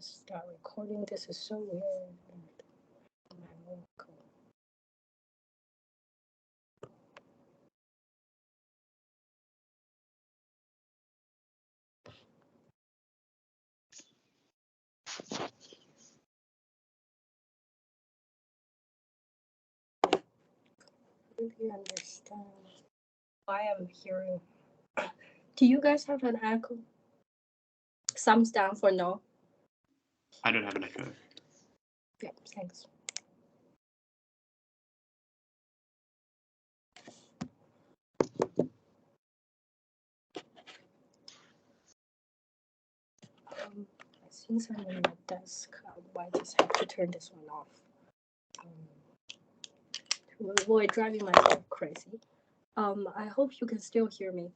Start recording. This is so weird. Really understand why I'm hearing. Do you guys have an echo? Thumbs down for no. I don't have an echo. Yeah, thanks. Since I'm on my desk, I just have to turn this one off to avoid driving myself crazy. I hope you can still hear me.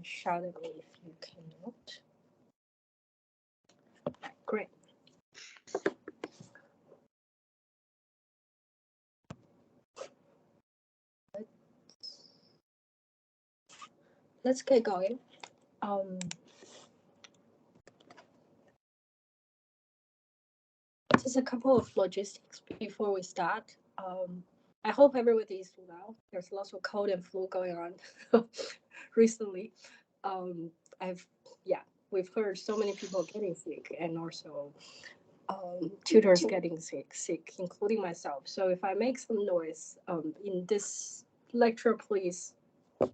Shout at me if you cannot. Great. Let's get going. Just a couple of logistics before we start. I hope everybody is well. There's lots of cold and flu going on recently. We've heard so many people getting sick, and also tutors getting sick, including myself. So if I make some noise in this lecture, please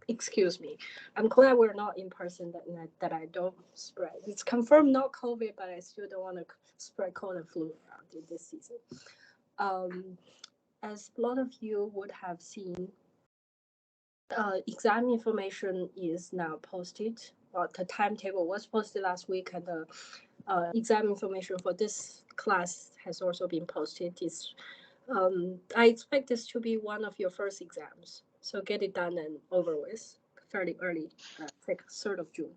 excuse me. I'm glad we're not in person, that I don't spread. It's confirmed not COVID, but I still don't want to spread cold and flu around in this season. As a lot of you would have seen, exam information is now posted. The timetable was posted last week, and the exam information for this class has also been posted. I expect this to be one of your first exams, so get it done and over with fairly early, like 3rd of June.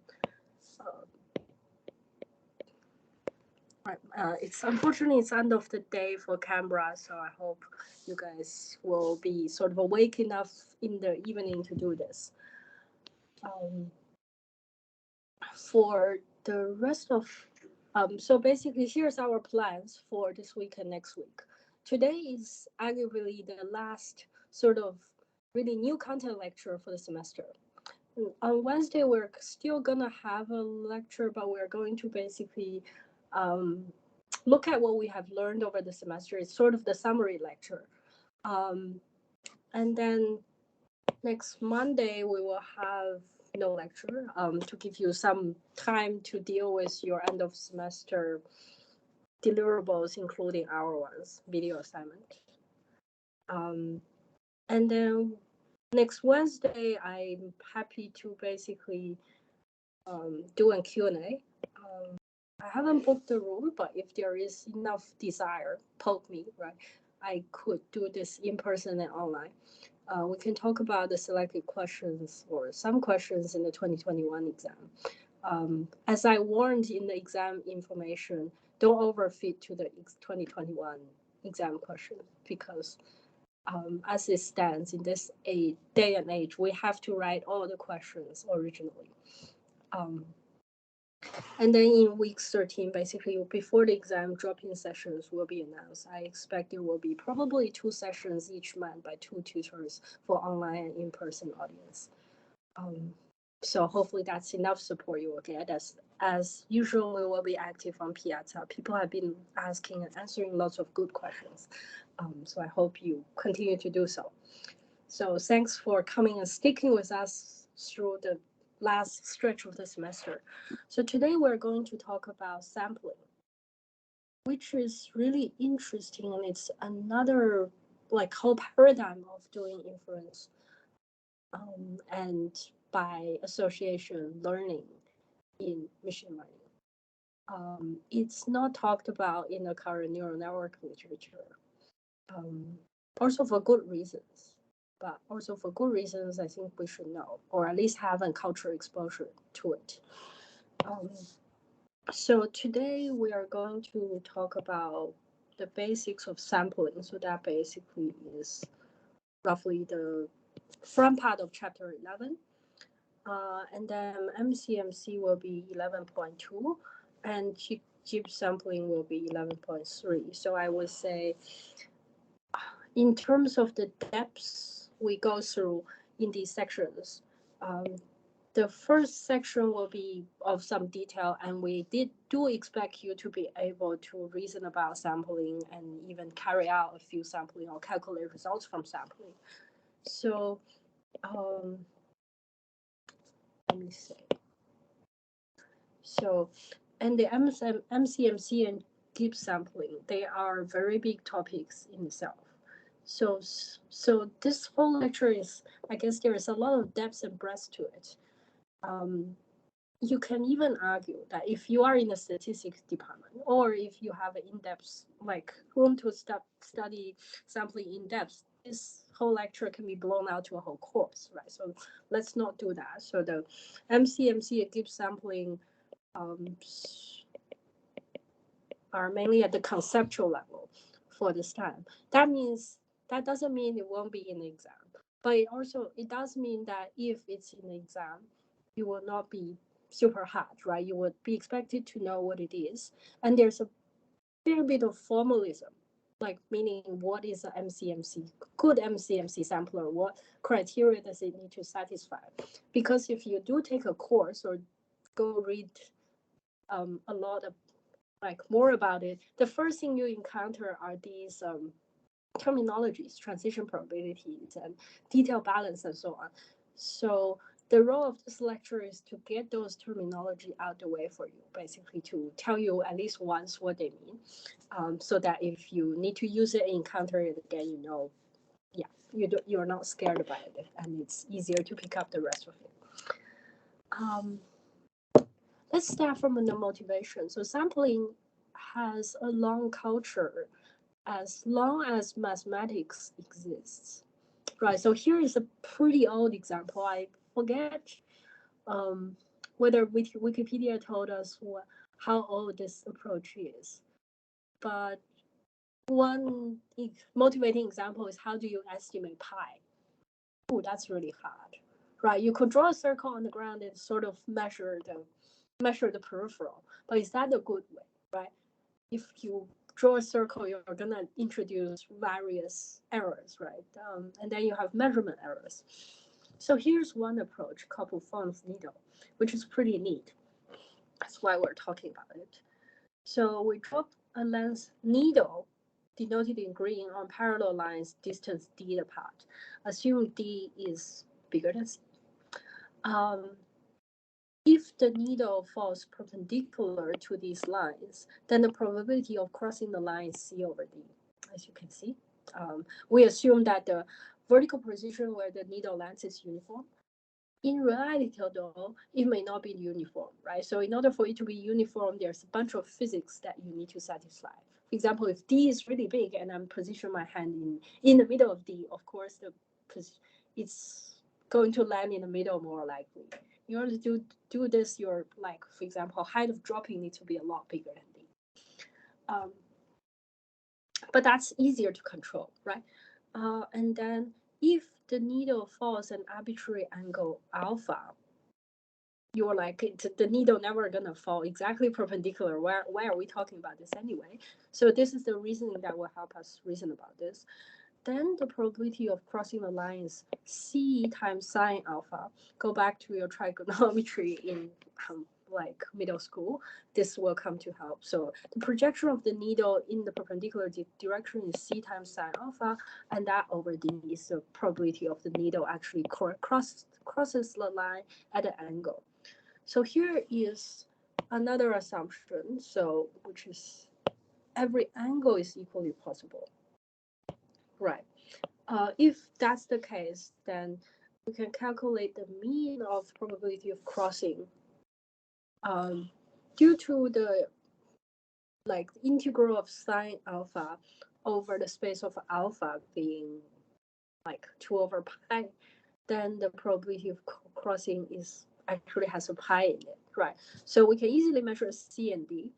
It's unfortunately it's end of the day for Canberra, so I hope you guys will be sort of awake enough in the evening to do this. For the rest of so basically here's our plans for this week and next week. Today is arguably the last sort of really new content lecture for the semester. On Wednesday we're still gonna have a lecture, but we're going to basically look at what we have learned over the semester. It's sort of the summary lecture. And then next Monday we will have no lecture to give you some time to deal with your end of semester deliverables, including our ones, video assignment. And then next Wednesday, I'm happy to basically do a Q&A. I haven't booked the room, but if there is enough desire, poke me, right? I could do this in person and online. We can talk about the selected questions or some questions in the 2021 exam. As I warned in the exam information, don't overfit to the 2021 exam question, because as it stands in this day and age, we have to write all the questions originally. And then in week 13, basically before the exam, drop-in sessions will be announced. I expect there will be probably 2 sessions each month by 2 tutors for online and in-person audience. So hopefully that's enough support you will get. As usual, we will be active on Piazza. People have been asking and answering lots of good questions. So I hope you continue to do so. So thanks for coming and sticking with us through the last stretch of the semester. So today we're going to talk about sampling, which is really interesting, and it's another whole paradigm of doing inference and by association learning in machine learning. It's not talked about in the current neural network literature, also for good reasons. But also for good reasons, I think we should know, or at least have a cultural exposure to it. So today we are going to talk about the basics of sampling. So that basically is roughly the front part of chapter 11. And then MCMC will be 11.2, and chip sampling will be 11.3. So I would say, in terms of the depths we go through in these sections, um, the first section will be of some detail, and we do expect you to be able to reason about sampling and even carry out a few sampling or calculate results from sampling. So let me see. So, and the MCMC and deep sampling, they are very big topics in itself. So this whole lecture is, I guess there is a lot of depth and breadth to it. You can even argue that if you are in the statistics department, or if you have an in-depth like room to study sampling in depth, this whole lecture can be blown out to a whole course, right? So let's not do that. So the MCMC and deep sampling are mainly at the conceptual level for this time. That doesn't mean it won't be in the exam, but it does mean that if it's in the exam, you will not be super hard, right? You would be expected to know what it is, and there's a fair bit of formalism, like meaning what is a MCMC, good MCMC sampler, what criteria does it need to satisfy? Because if you do take a course or go read a lot of more about it, the first thing you encounter are these terminologies, transition probabilities, and detail balance, and so on. So the role of this lecture is to get those terminology out the way for you, basically to tell you at least once what they mean, so that if you need to use it and encounter it again, you're not scared about it, and it's easier to pick up the rest of it. Let's start from the motivation. So sampling has a long culture as long as mathematics exists, right? So here is a pretty old example. I forget whether Wikipedia told us how old this approach is, but one motivating example is, how do you estimate pi? Oh, that's really hard, right? You could draw a circle on the ground and sort of measure the peripheral, but is that a good way, right? If you draw a circle, you're gonna introduce various errors, right? And then you have measurement errors. So here's one approach called performance needle, which is pretty neat. That's why we're talking about it. So we drop a length needle, denoted in green, on parallel lines distance d apart. Assume d is bigger than c. If the needle falls perpendicular to these lines, then the probability of crossing the line is c over d, as you can see. We assume that the vertical position where the needle lands is uniform. In reality, though, it may not be uniform, right? So in order for it to be uniform, there's a bunch of physics that you need to satisfy. For example, if D is really big and I'm positioning my hand in the middle of D, of course, it's going to land in the middle more likely. In order to do this, your, for example, height of dropping needs to be a lot bigger than D. But that's easier to control, right? And then if the needle falls an arbitrary angle alpha, you're like, the needle never gonna fall exactly perpendicular. Why are we talking about this anyway? So this is the reasoning that will help us reason about this. Then the probability of crossing the line is c times sine alpha. Go back to your trigonometry in middle school. This will come to help. So the projection of the needle in the perpendicular direction is c times sine alpha, and that over d is the probability of the needle actually crosses the line at an angle. So here is another assumption, which is every angle is equally possible. Right. If that's the case, then we can calculate the mean of probability of crossing due to the integral of sine alpha over the space of alpha being 2 over pi, then the probability of crossing actually has a pi in it, right? So we can easily measure C and D,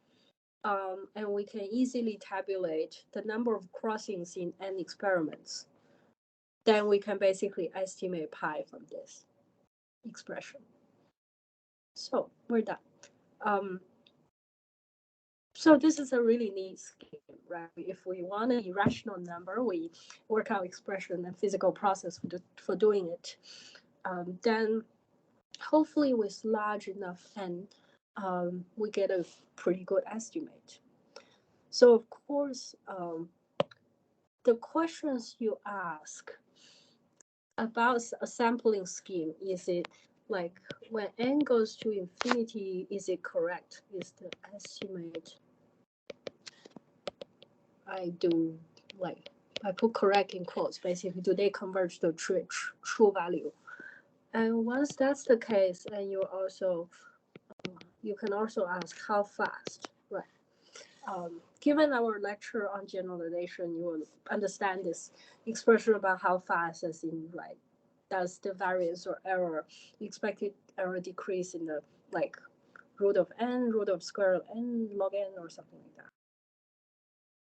and we can easily tabulate the number of crossings in n experiments. Then we can basically estimate pi from this expression. So we're done. So this is a really neat scheme, right? If we want an irrational number, we work out expression and physical process for doing it. Then hopefully with large enough n, we get a pretty good estimate. So of course, the questions you ask about a sampling scheme, is it like when n goes to infinity, is it correct? Is the estimate I do like I put correct in quotes, basically, do they converge to true value? And once that's the case, and you can also ask how fast, right? Given our lecture on generalization, you will understand this expression about how fast, as in like, does the variance or error, expected error decrease in the like root of n, root of square of n, log n, or something like that.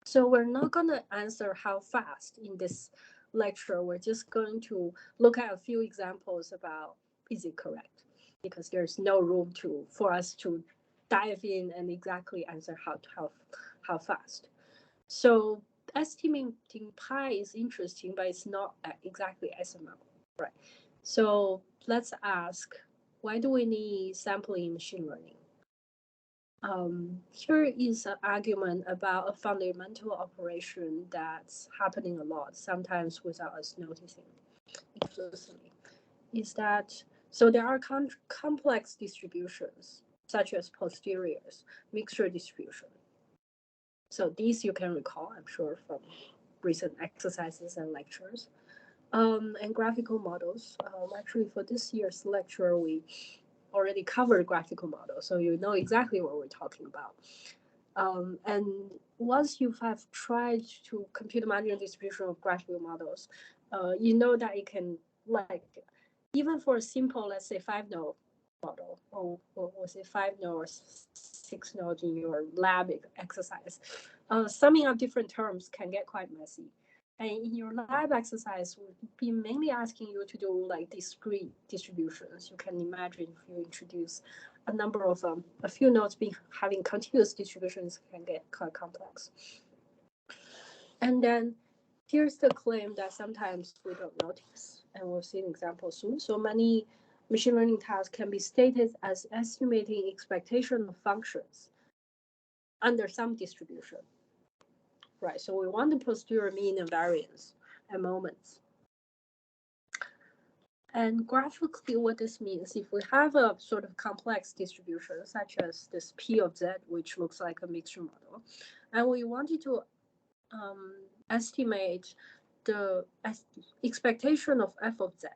So we're not going to answer how fast in this lecture. We're just going to look at a few examples about is it correct, because there's no room for us to dive in and exactly answer how fast. So estimating pi is interesting, but it's not exactly SML, right? So let's ask, why do we need sampling in machine learning? Here is an argument about a fundamental operation that's happening a lot, sometimes without us noticing explicitly. Is that so? There are complex distributions, such as posteriors, mixture distribution. So these you can recall, I'm sure, from recent exercises and lectures. And graphical models. Actually, for this year's lecture, we already covered graphical models, so you know exactly what we're talking about. And once you have tried to compute the marginal distribution of graphical models, you know that it can, like, even for a simple, let's say, 5-node model, or was it 5-node or 6-node in your lab exercise, summing up different terms can get quite messy. And in your lab exercise, we'll be mainly asking you to do like discrete distributions. You can imagine if you introduce a number of a few nodes having continuous distributions can get quite complex. And then here's the claim that sometimes we don't notice, and we'll see an example soon. So many machine learning tasks can be stated as estimating expectation of functions under some distribution. Right, so we want the posterior mean and variance at moments. And graphically, what this means, if we have a sort of complex distribution, such as this P of Z, which looks like a mixture model, and we wanted to estimate the expectation of f of z,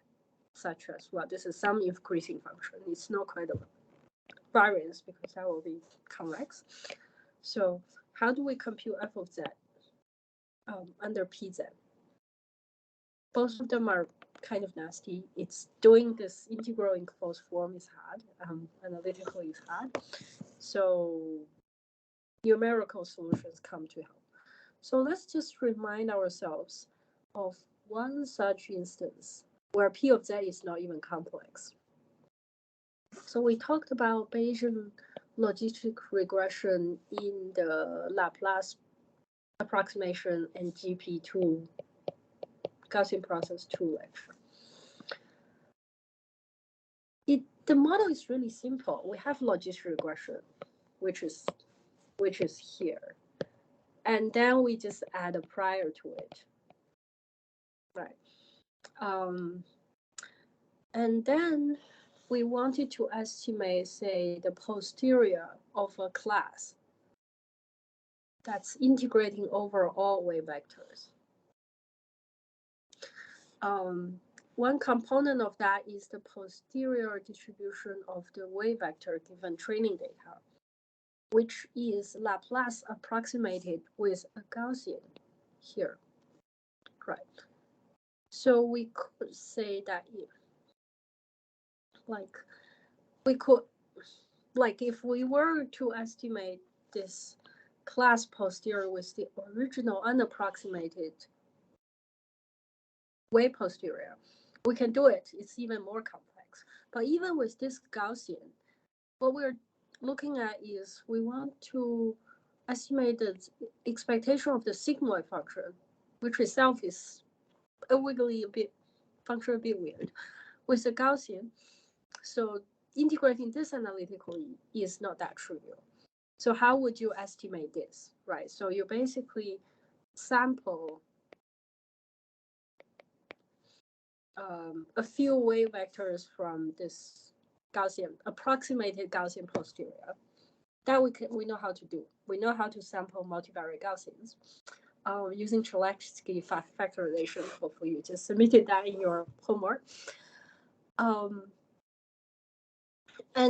such as, well, this is some increasing function. It's not quite a variance because that will be convex. So how do we compute f of z under pz? Both of them are kind of nasty. It's doing this integral in closed form is hard, analytically is hard. So numerical solutions come to help. So let's just remind ourselves of one such instance where P of Z is not even complex. So we talked about Bayesian logistic regression in the Laplace approximation and GP2, Gaussian process 2 lecture. The model is really simple. We have logistic regression, which is here. And then we just add a prior to it. Right. And then we wanted to estimate, say, the posterior of a class that's integrating over all wave vectors. One component of that is the posterior distribution of the wave vector given training data, which is Laplace approximated with a Gaussian here. Right. So we could say that if, like, we could, like, if we were to estimate this class posterior with the original unapproximated wave posterior, we can do it. It's even more complex. But even with this Gaussian, what we're looking at is we want to estimate the expectation of the sigmoid function, which itself is a wiggly function a bit weird, with the Gaussian. So integrating this analytically is not that trivial. So how would you estimate this, right? So you basically sample a few wave vectors from this Gaussian, approximated Gaussian posterior. That we know how to do. We know how to sample multivariate Gaussians using Cholesky factorization. Hopefully you just submitted that in your homework. And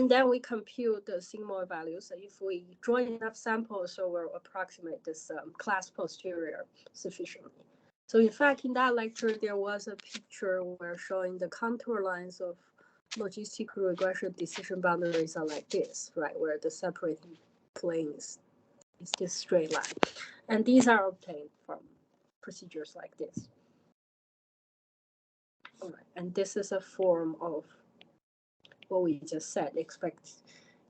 then we compute the sigmoid values. So if we draw enough samples, so we'll approximate this class posterior sufficiently. So in fact, in that lecture, there was a picture where showing the contour lines of logistic regression decision boundaries are like this, right? Where the separating plane is this straight line. And these are obtained from procedures like this. All right. And this is a form of what we just said,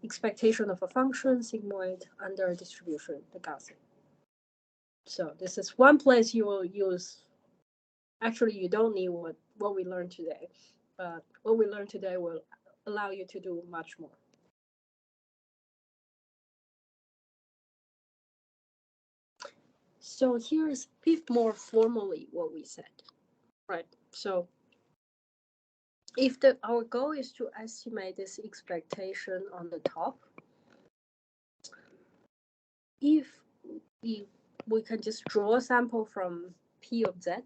expectation of a function, sigmoid, under a distribution, the Gaussian. So this is one place you will use. Actually, you don't need what we learned today, but what we learned today will allow you to do much more. So here's a bit more formally what we said, right? So if our goal is to estimate this expectation on the top, if we can just draw a sample from P of Z,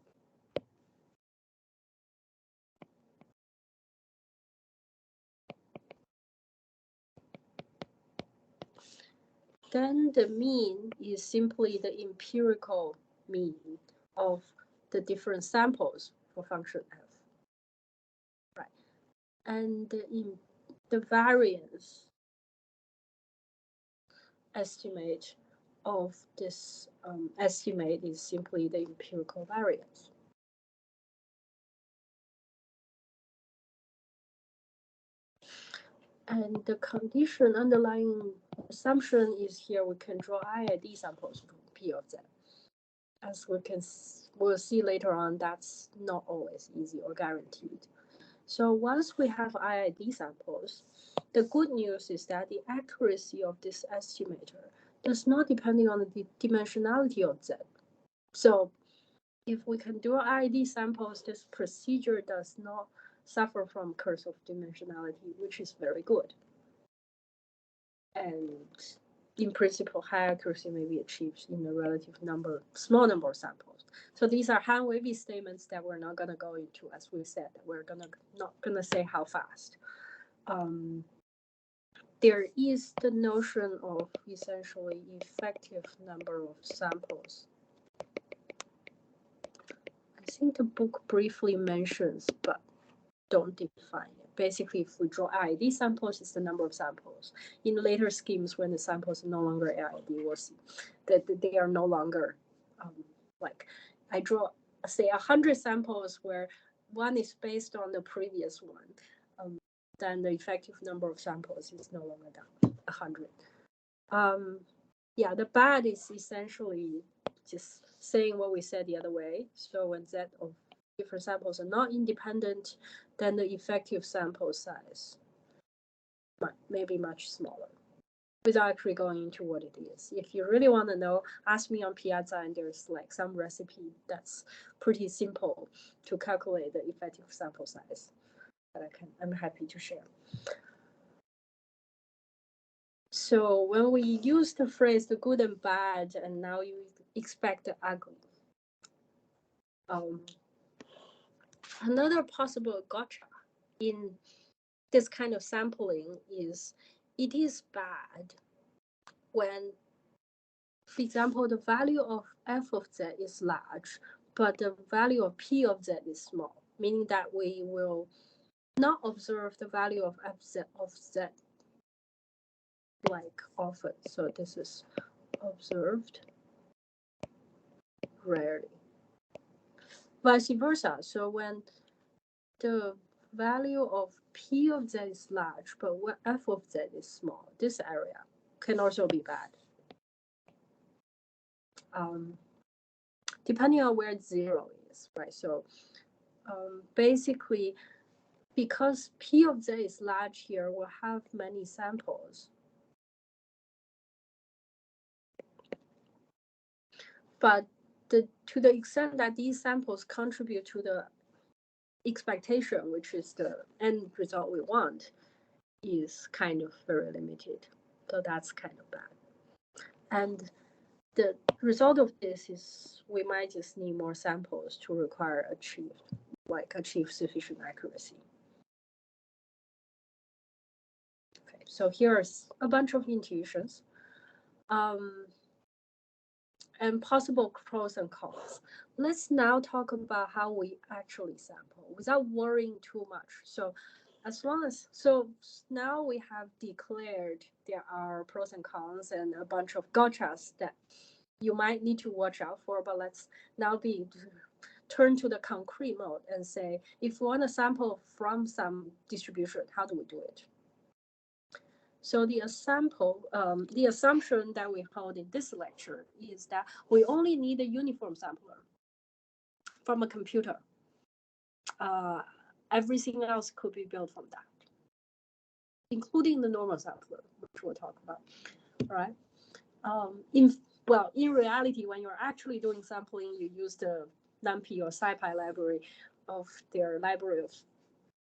then the mean is simply the empirical mean of the different samples for function f. Right. And the variance estimate of this estimate is simply the empirical variance. And the condition underlying assumption is here we can draw IID samples from P of Z. As we'll see later on, that's not always easy or guaranteed. So once we have IID samples, the good news is that the accuracy of this estimator does not depend on the dimensionality of Z. So if we can do IID samples, this procedure does not suffer from curse of dimensionality, which is very good. And in principle, high accuracy may be achieved in a small number of samples. So these are hand-wavy statements that we're not going to go into, as we said. We're not going to say how fast. There is the notion of essentially effective number of samples. I think the book briefly mentions, but don't define it. Basically, if we draw IID samples, it's the number of samples. In later schemes, when the samples are no longer IID, we'll see that they are no longer like I draw, say, 100 samples where one is based on the previous one. Then the effective number of samples is no longer than 100. Yeah, the bad is essentially just saying what we said the other way. So when Z of different samples are not independent, then the effective sample size may be much smaller, without actually going into what it is. If you really want to know, ask me on Piazza, and there's like some recipe that's pretty simple to calculate the effective sample size that I'm happy to share. So when we use the phrase the good and bad, and now you expect the ugly. Another possible gotcha in this kind of sampling is it is bad when, for example, the value of f of z is large, but the value of p of z is small, meaning that we will not observe the value of f of z like often. So this is observed rarely. Vice versa. So when the value of P of Z is large, but when F of Z is small, this area can also be bad. Depending on where 0 is, right? So basically, because P of Z is large here, we'll have many samples. But to the extent that these samples contribute to the expectation, which is the end result we want, is kind of very limited. So that's kind of bad. And the result of this is we might just need more samples to achieve sufficient accuracy. Okay, so here's a bunch of intuitions. And possible pros and cons. Let's now talk about how we actually sample without worrying too much. So now we have declared there are pros and cons and a bunch of gotchas that you might need to watch out for, but let's now turn to the concrete mode and say, if we want to sample from some distribution, how do we do it? So the assumption that we hold in this lecture is that we only need a uniform sampler from a computer. Everything else could be built from that, including the normal sampler, which we'll talk about, right? In reality, when you're actually doing sampling, you use the NumPy or SciPy library of their library of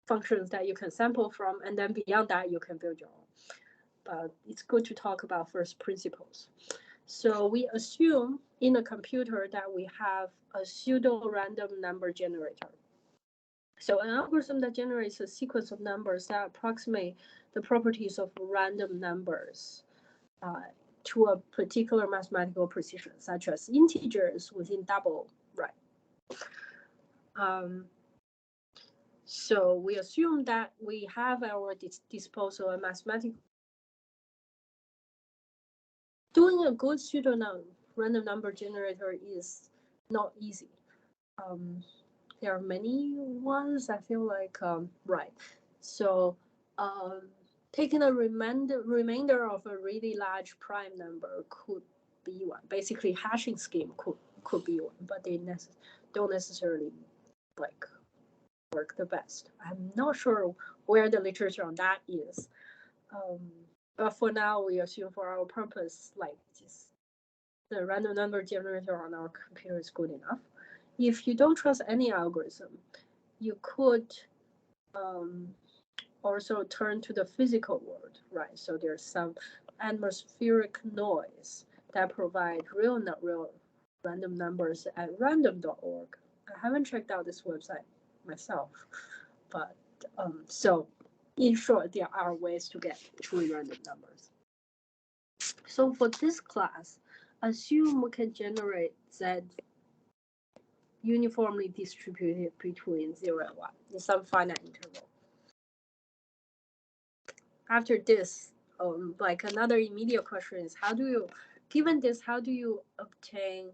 functions that you can sample from, and then beyond that, you can build your own. But it's good to talk about first principles. So we assume in a computer that we have a pseudo-random number generator. So an algorithm that generates a sequence of numbers that approximate the properties of random numbers to a particular mathematical precision, such as integers within double, right? So we assume that we have at our disposal a mathematical. Doing a good pseudo-random number generator is not easy. There are many ones, I feel like, right. So taking a remainder of a really large prime number could be one. Basically, hashing scheme could be one, but they don't necessarily work the best. I'm not sure where the literature on that is. But for now, we assume for our purpose, just the random number generator on our computer is good enough. If you don't trust any algorithm, you could also turn to the physical world, right? So there's some atmospheric noise that provide real random numbers at random.org. I haven't checked out this website myself, but so in short, there are ways to get truly random numbers. So for this class, assume we can generate Z uniformly distributed between 0 and 1 in some finite interval. After this, another immediate question is, given this, how do you obtain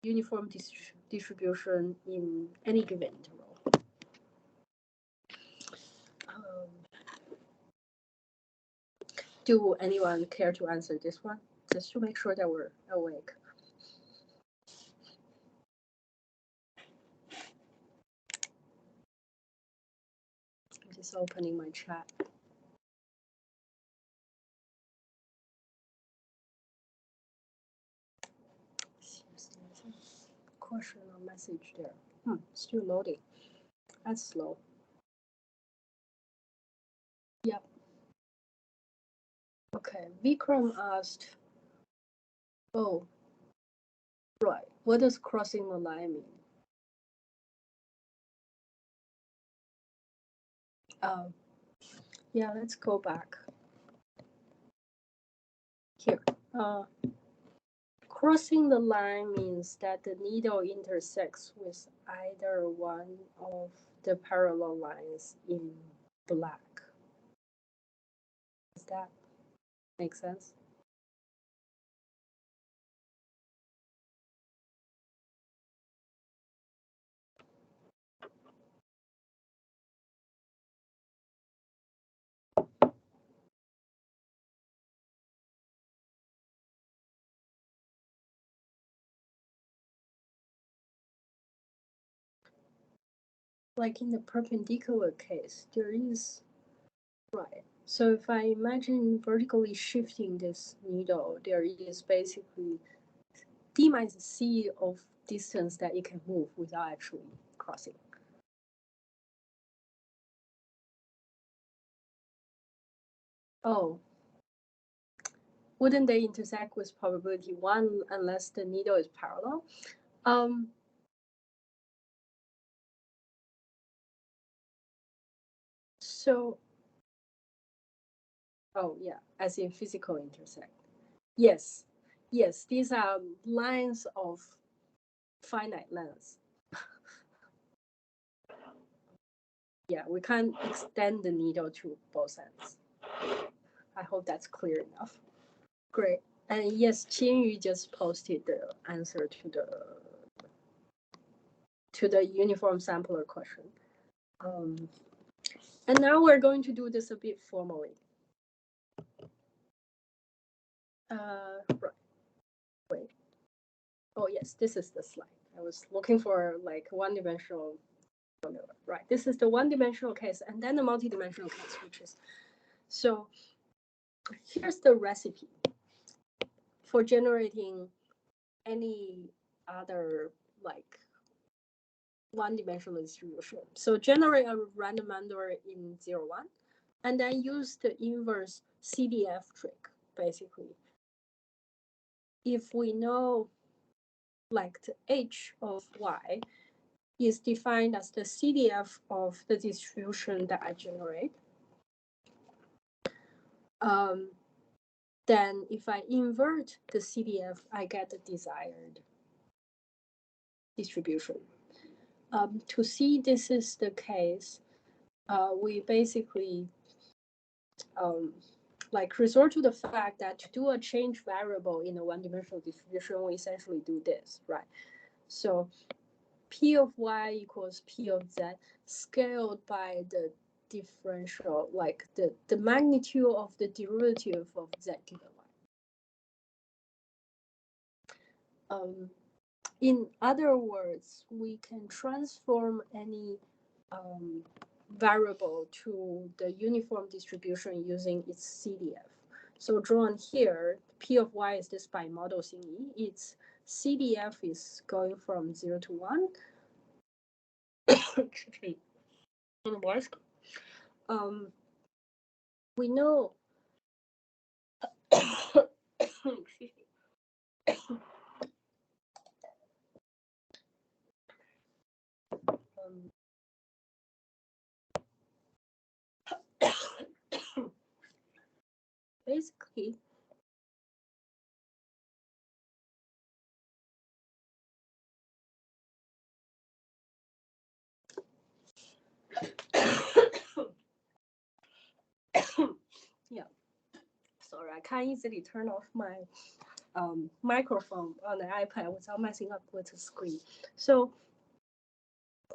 uniform distribution in any given interval? Do anyone care to answer this one? Just to make sure that we're awake. I'm just opening my chat. Question or message there. Still loading. That's slow. Yep. Okay, Vikram asked, oh, right, what does crossing the line mean? Yeah, let's go back. Here. Crossing the line means that the needle intersects with either one of the parallel lines in black. Does that make sense? like in the perpendicular case, there is, right. So if I imagine vertically shifting this needle, there is basically d minus c of distance that it can move without actually crossing. Oh, wouldn't they intersect with probability 1 unless the needle is parallel? So, oh yeah, as in physical intersect. Yes, yes, these are lines of finite length. Yeah, we can't extend the needle to both ends. I hope that's clear enough. Great. And yes, Qinyu just posted the answer to the uniform sampler question. And now we're going to do this a bit formally. Right. Wait. Oh yes, this is the slide. I was looking for like one-dimensional formula. Right. This is the one-dimensional case, and then the multi-dimensional case, which is so. Here's the recipe for generating any other like one-dimensional distribution. So generate a random number in 0, 1, and then use the inverse CDF trick, basically. If we know like the h of y is defined as the CDF of the distribution that I generate, then if I invert the CDF, I get the desired distribution. To see this is the case, we basically like resort to the fact that to do a change variable in a one-dimensional distribution, we essentially do this, right? So P of y equals P of z scaled by the differential, like the magnitude of the derivative of z given y. In other words, we can transform any variable to the uniform distribution using its CDF. So drawn here, P of y is this bimodal thingy. Its CDF is going from 0 to 1. We know basically yeah, sorry, I can't easily turn off my microphone on the iPad without messing up with the screen. So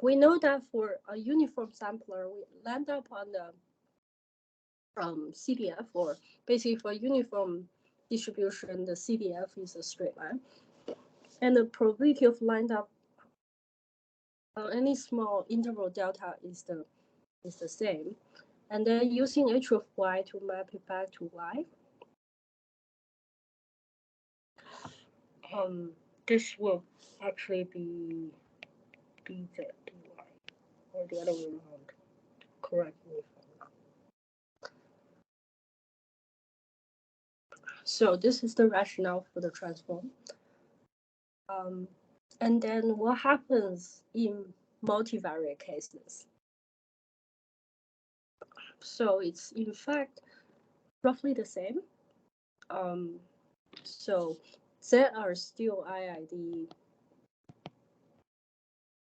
we know that for a uniform sampler, we land up on the CDF, or basically for uniform distribution, the CDF is a straight line. And the probability of lined up on any small interval delta is the same. And then using h of y to map it back to y, this will actually be dz dy, or the other way around. Correct me if I'm wrong. So this is the rationale for the transform. And then what happens in multivariate cases? So it's in fact roughly the same. So Z are still IID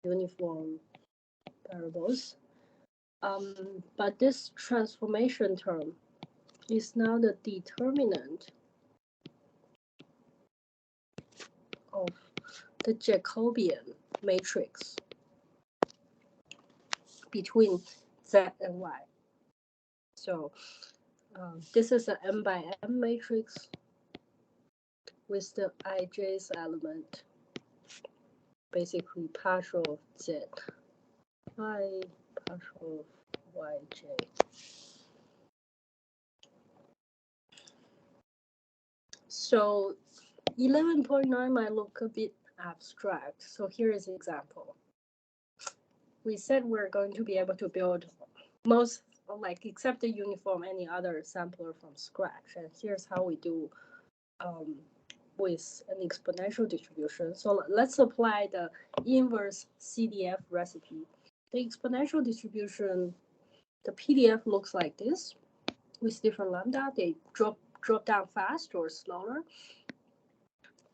uniform variables. But this transformation term is now the determinant of the Jacobian matrix between Z and Y. So this is an M by M matrix with the ij's element, basically partial of Z. I partial of yj. So 11.9 might look a bit abstract. So here is an example. We said we're going to be able to build most, like except the uniform, any other sampler from scratch. And here's how we do with an exponential distribution. So let's apply the inverse CDF recipe. The exponential distribution, the PDF looks like this with different lambda. They drop down fast or slower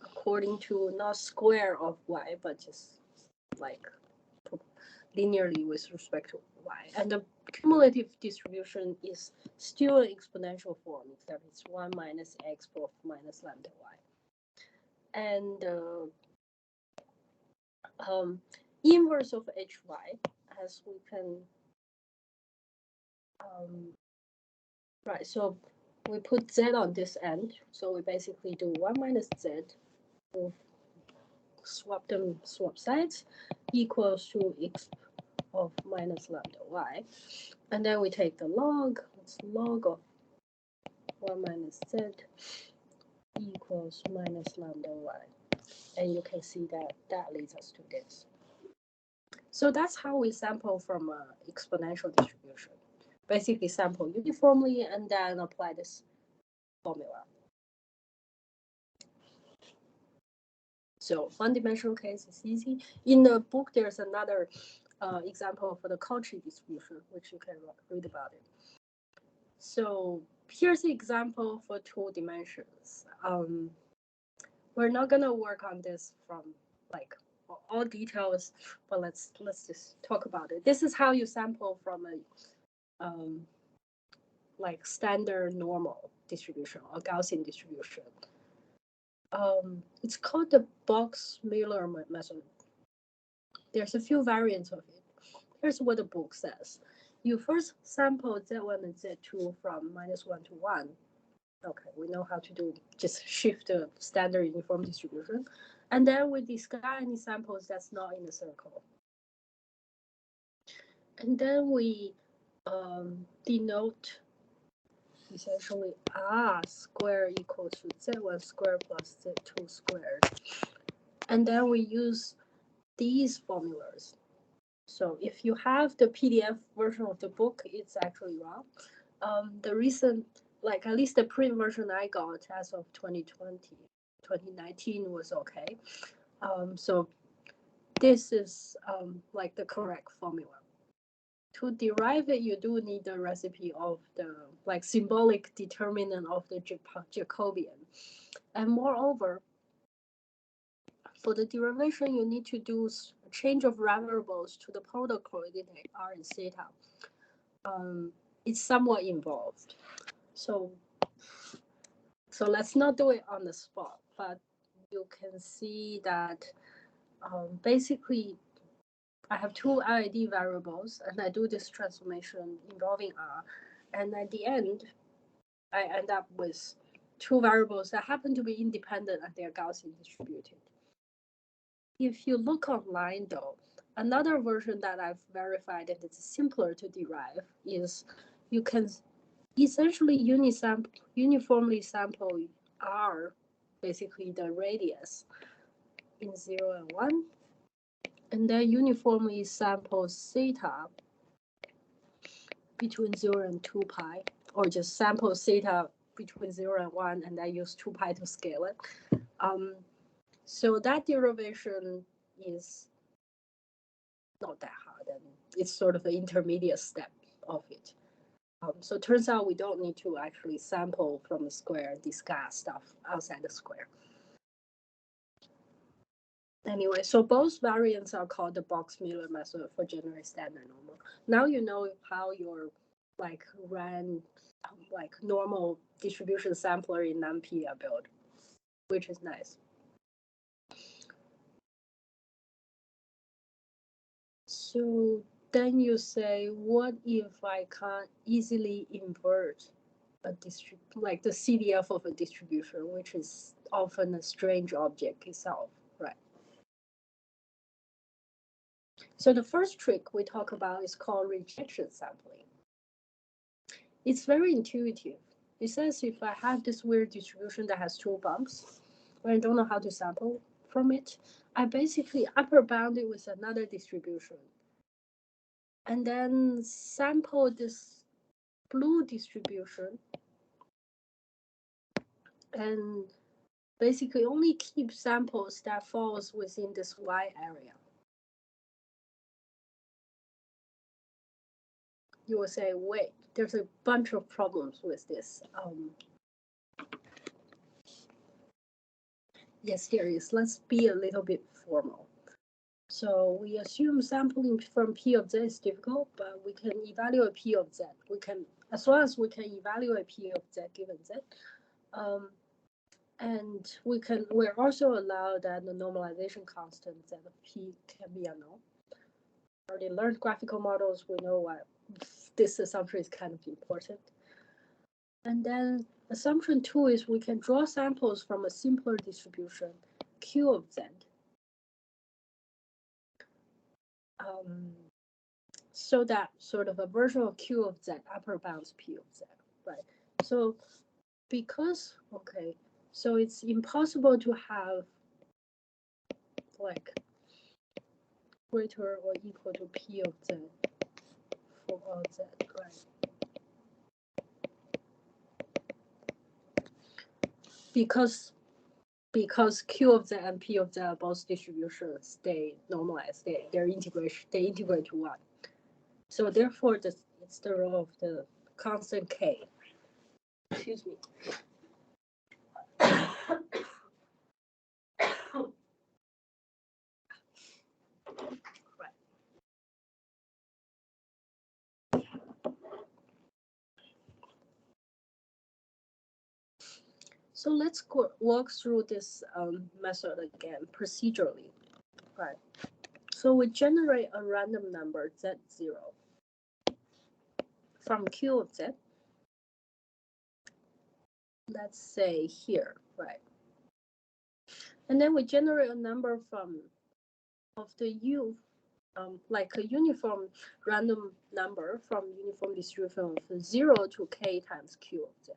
according to not square of y, but just like linearly with respect to y. And the cumulative distribution is still an exponential form, except it's 1 minus x plus minus lambda y. And inverse of hy, as we can, right, so we put z on this end. So we basically do 1 minus z, we'll swap sides, equals to x of minus lambda y. And then we take the log, it's log of 1 minus z equals minus lambda y. And you can see that that leads us to this. So that's how we sample from an exponential distribution. Basically sample uniformly and then apply this formula. So one-dimensional case is easy. In the book, there's another example for the Cauchy distribution, which you can read about it. So here's the example for 2 dimensions. We're not gonna work on this from like all details, but let's just talk about it. This is how you sample from a like standard normal distribution or Gaussian distribution. It's called the Box-Miller method. There's a few variants of it. Here's what the book says. You first sample Z1 and Z2 from -1 to 1. Okay, we know how to do, just shift the standard uniform distribution. And then we discard any samples that's not in the circle. And then we denote essentially R square equals to Z1 squared plus Z2 squared. And then we use these formulas. So if you have the PDF version of the book, it's actually wrong. The recent, like at least the print version I got as of 2019 was okay. So this is like the correct formula. To derive it, you do need the recipe of the like symbolic determinant of the Jacobian. And moreover, for the derivation, you need to do a change of variables to the polar coordinate r and theta. It's somewhat involved. So let's not do it on the spot, but you can see that basically I have 2 IID variables and I do this transformation involving R. And at the end, I end up with 2 variables that happen to be independent and they're Gaussian distributed. If you look online though, another version that I've verified that it's simpler to derive is you can essentially uniformly sample R, basically the radius, in 0 and 1, and then uniformly sample theta between 0 and 2 pi, or just sample theta between 0 and 1, and then use 2 pi to scale it. So that derivation is not that hard, and it's sort of the intermediate step of it. So it turns out we don't need to actually sample from the square and discard stuff outside the square. Anyway, so both variants are called the Box-Miller method for generate standard normal. Now you know how your like normal distribution sampler in NumPy are built, which is nice. So then you say, what if I can't easily invert a like the CDF of a distribution, which is often a strange object itself, right? So the first trick we talk about is called rejection sampling. It's very intuitive. It says if I have this weird distribution that has two bumps, and I don't know how to sample from it, I basically upper bound it with another distribution. And then sample this blue distribution and basically only keep samples that falls within this Y area. You will say, wait, there's a bunch of problems with this. Yes, there is. Let's be a little bit formal. So we assume sampling from P of Z is difficult, but we can evaluate P of Z. We can, as long as we can evaluate P of Z given Z. And we're also allowed that the normalization constant Z of P can be unknown. Already learned graphical models, we know why this assumption is kind of important. And then assumption 2 is we can draw samples from a simpler distribution, Q of Z. So that sort of a version of Q of Z upper bounds P of Z, right? So because, okay, so it's impossible to have like greater or equal to P of Z for all Z, right? Because Q of Z and P of Z are both distributions, they normalize, they integrate to 1. So therefore, it's the role of the constant K. Excuse me. Right. So let's walk through this method again procedurally. Right. So we generate a random number Z0 from Q of Z. Let's say here, right? And then we generate a number of the U, like a uniform random number from uniform distribution of 0 to K times Q of Z.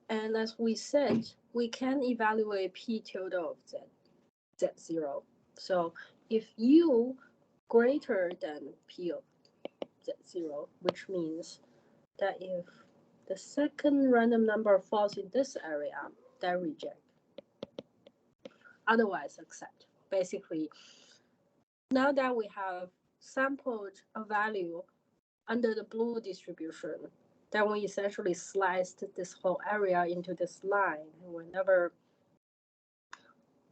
And as we said, we can evaluate P tilde of Z, Z0. So if U greater than P of Z0, which means that if the second random number falls in this area, then reject. Otherwise, accept. Basically, now that we have sampled a value under the blue distribution, then we essentially sliced this whole area into this line. And whenever,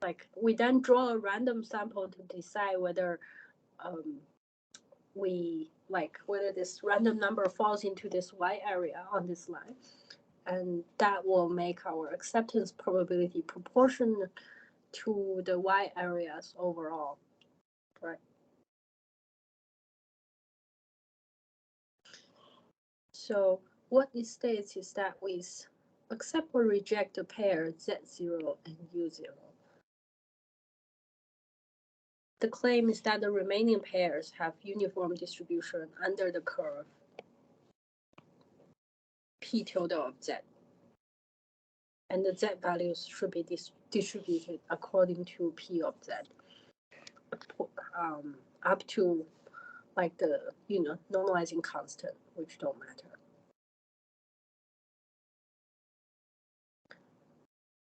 like, we then draw a random sample to decide whether whether this random number falls into this Y area on this line. And that will make our acceptance probability proportional to the Y areas overall, right? So what it states is that we accept or reject the pair Z0 and U0. The claim is that the remaining pairs have uniform distribution under the curve P tilde of Z. And the Z values should be distributed according to P of Z, up to like the normalizing constant, which don't matter.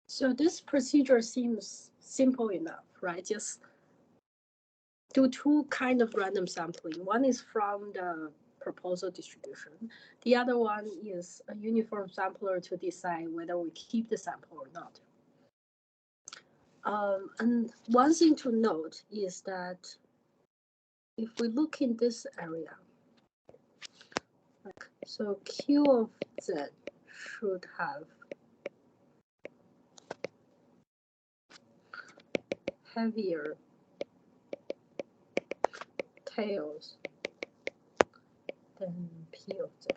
So this procedure seems simple enough, right? Just do two kind of random sampling. One is from the proposal distribution. The other one is a uniform sampler to decide whether we keep the sample or not. And one thing to note is that if we look in this area, so Q of Z should have heavier tails than P of Z.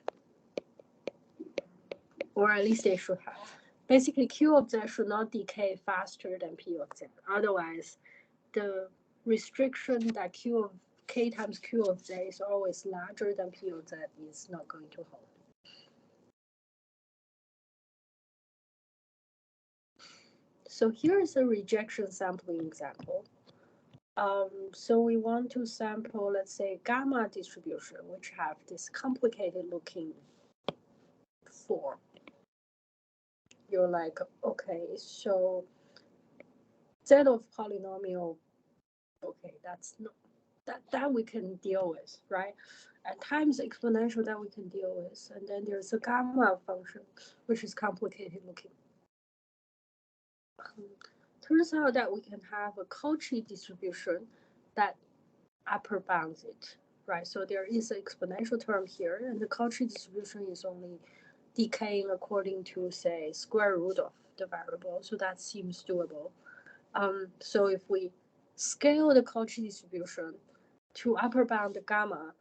Or at least they should have. basically Q of Z should not decay faster than P of Z. Otherwise, the restriction that Q of K times Q of Z is always larger than P of Z is not going to hold. So here's a rejection sampling example. So we want to sample, let's say, gamma distribution, which have this complicated looking form. You're like, okay, so Z of polynomial, okay, that's not that we can deal with, right? And times exponential that we can deal with. And then there's a gamma function, which is complicated looking. Turns out that we can have a Cauchy distribution that upper bounds it, right? So there is an exponential term here, and the Cauchy distribution is only decaying according to, say, square root of the variable. So that seems doable. So if we scale the Cauchy distribution to upper bound the gamma,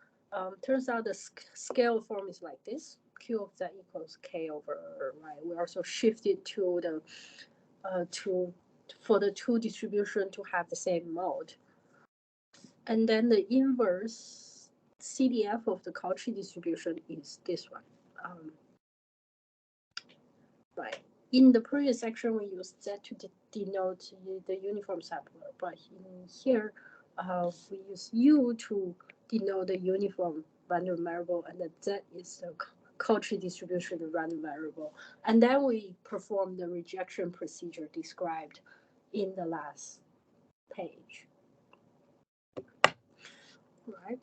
turns out the scale form is like this: Q of Z equals K over, right? We also shifted to the for the two distribution to have the same mode. And then the inverse CDF of the Cauchy distribution is this one. Right. In the previous section, we used Z to denote the uniform sampler, but in here, we use U to denote the uniform random variable, and the Z is the Cauchy distribution of random variable. And then we perform the rejection procedure described in the last page. Right.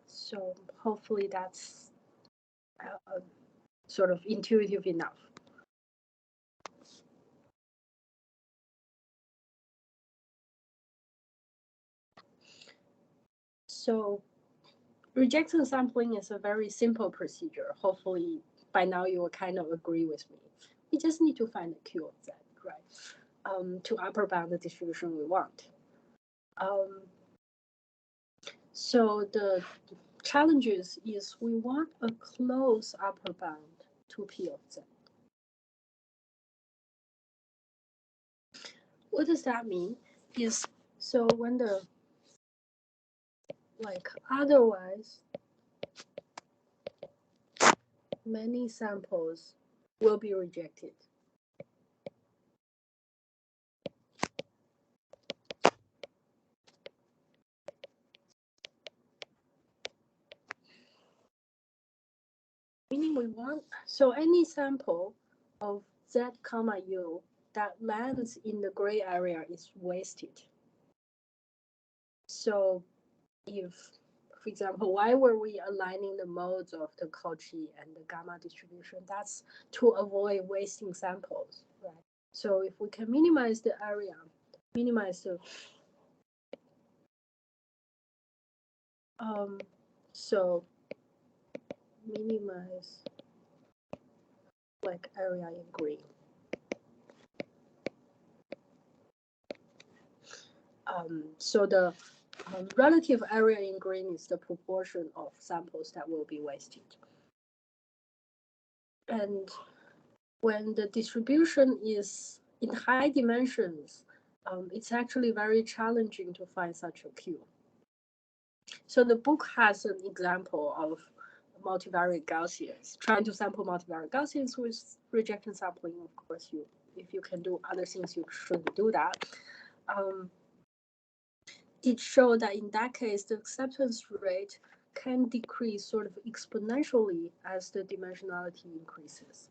So hopefully that's sort of intuitive enough. So rejection sampling is a very simple procedure. Hopefully by now you will kind of agree with me. We just need to find the Q of Z, right? To upper bound the distribution we want. So the challenges is we want a close upper bound to P of Z. What does that mean? Is so when the otherwise many samples will be rejected. Meaning we want, so any sample of Z comma U that lands in the gray area is wasted. So if, for example, why were we aligning the modes of the Cauchy and the gamma distribution? That's to avoid wasting samples, right? So if we can minimize the area, minimize the, so minimize like area in green. So the relative area in green is the proportion of samples that will be wasted. And when the distribution is in high dimensions, it's actually very challenging to find such a Q. So the book has an example of multivariate Gaussians, trying to sample multivariate Gaussians with rejection sampling. Of course, if you can do other things, you shouldn't do that. It showed that in that case, the acceptance rate can decrease sort of exponentially as the dimensionality increases.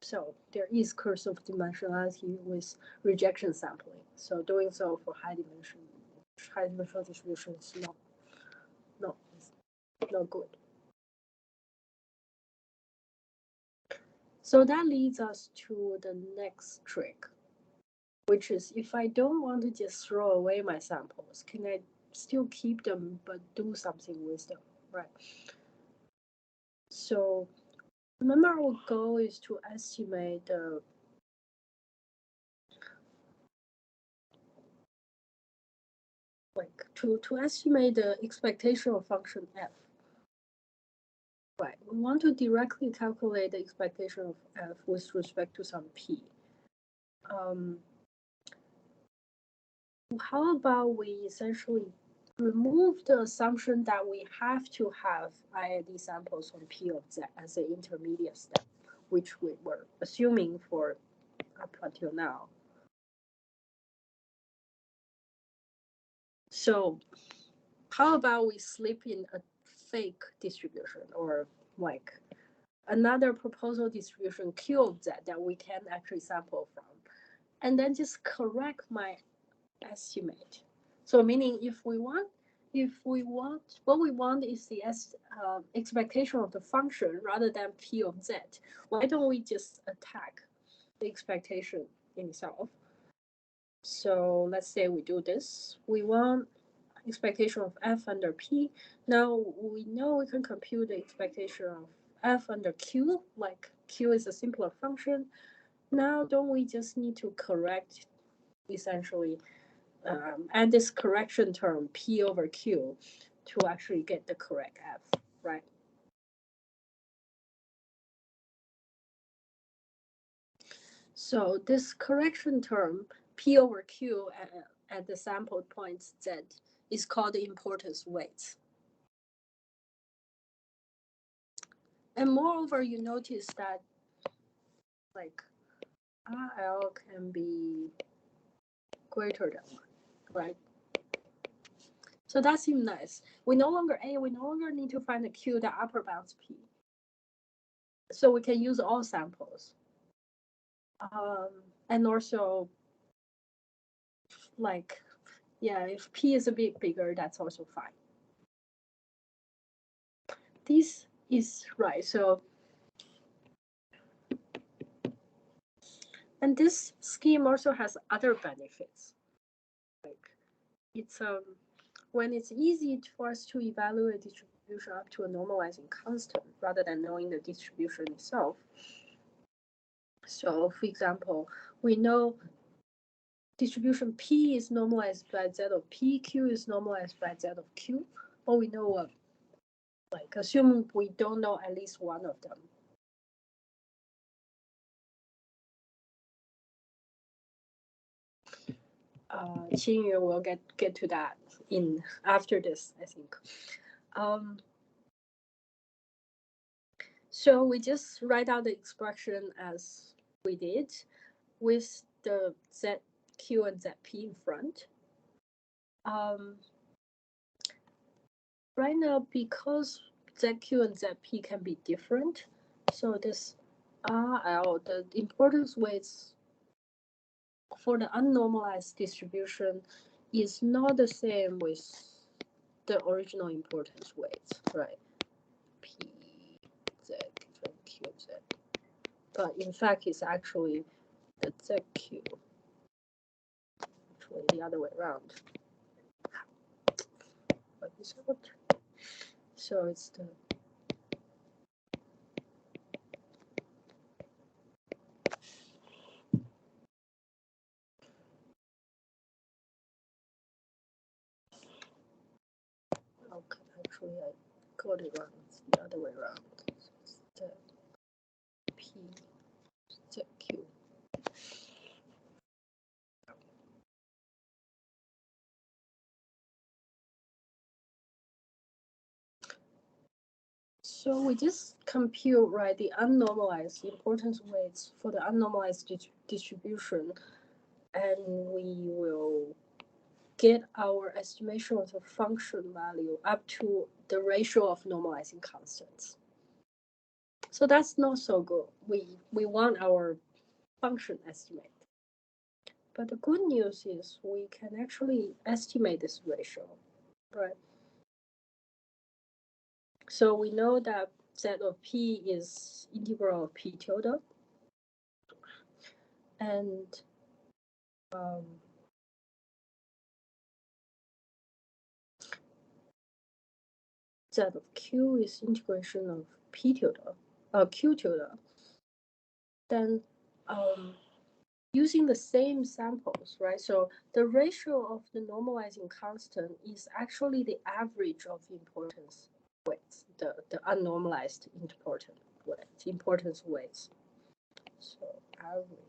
So there is curse of dimensionality with rejection sampling. So doing so for high dimensional distribution is not good. So that leads us to the next trick, which is if I don't want to just throw away my samples, can I still keep them but do something with them, right? So remember our goal is to estimate the to estimate the expectation of function f. Right. We want to directly calculate the expectation of f with respect to some p. How about we essentially remove the assumption that we have to have IID samples on P of Z as an intermediate step, which we were assuming for up until now. So how about we slip in a fake distribution or like another proposal distribution Q of Z that we can actually sample from, and then just correct my estimate. So meaning if we want what we want is the expectation of the function rather than P of Z. Why don't we just attack the expectation in itself? So let's say we do this. We want expectation of f under P. Now we know we can compute the expectation of f under Q, like Q is a simpler function. Now don't we just need to correct essentially add this correction term P over Q to actually get the correct F, right? So this correction term P over Q at the sample points Z is called the importance weight. And moreover, you notice that like RL can be greater than 1, right? So that seems nice. We no longer need to find the Q that upper bounds P. So we can use all samples. And also, like, yeah, if P is a bit bigger, that's also fine. This is right. So, and this scheme also has other benefits. Like, it's when it's easy for us to evaluate distribution up to a normalizing constant rather than knowing the distribution itself. So, for example, we know distribution P is normalized by Z of P, Q is normalized by Z of Q, but we know like assume we don't know at least one of them. Qingyu will get to that in after this, I think. So we just write out the expression as we did with the ZQ and ZP in front. Right now, because ZQ and ZP can be different, so this RL, the importance weights for the unnormalized distribution is not the same with the original importance weights, right? P, Z, given Q, Z. But in fact, it's actually the ZQ, actually the other way around. What is it? So it's the okay, actually I got it wrong. It's the other way around. So it's the P ZQ. So we just compute, right, the unnormalized importance weights for the unnormalized distribution, and we will get our estimation of the function value up to the ratio of normalizing constants. So that's not so good. We want our function estimate. But the good news is we can actually estimate this ratio, right? So we know that Z of P is integral of P tilde. And Z of Q is integration of P tilde, Q tilde. Then using the same samples, right? So the ratio of the normalizing constant is actually the average of importance weights, the unnormalized importance weights. So average.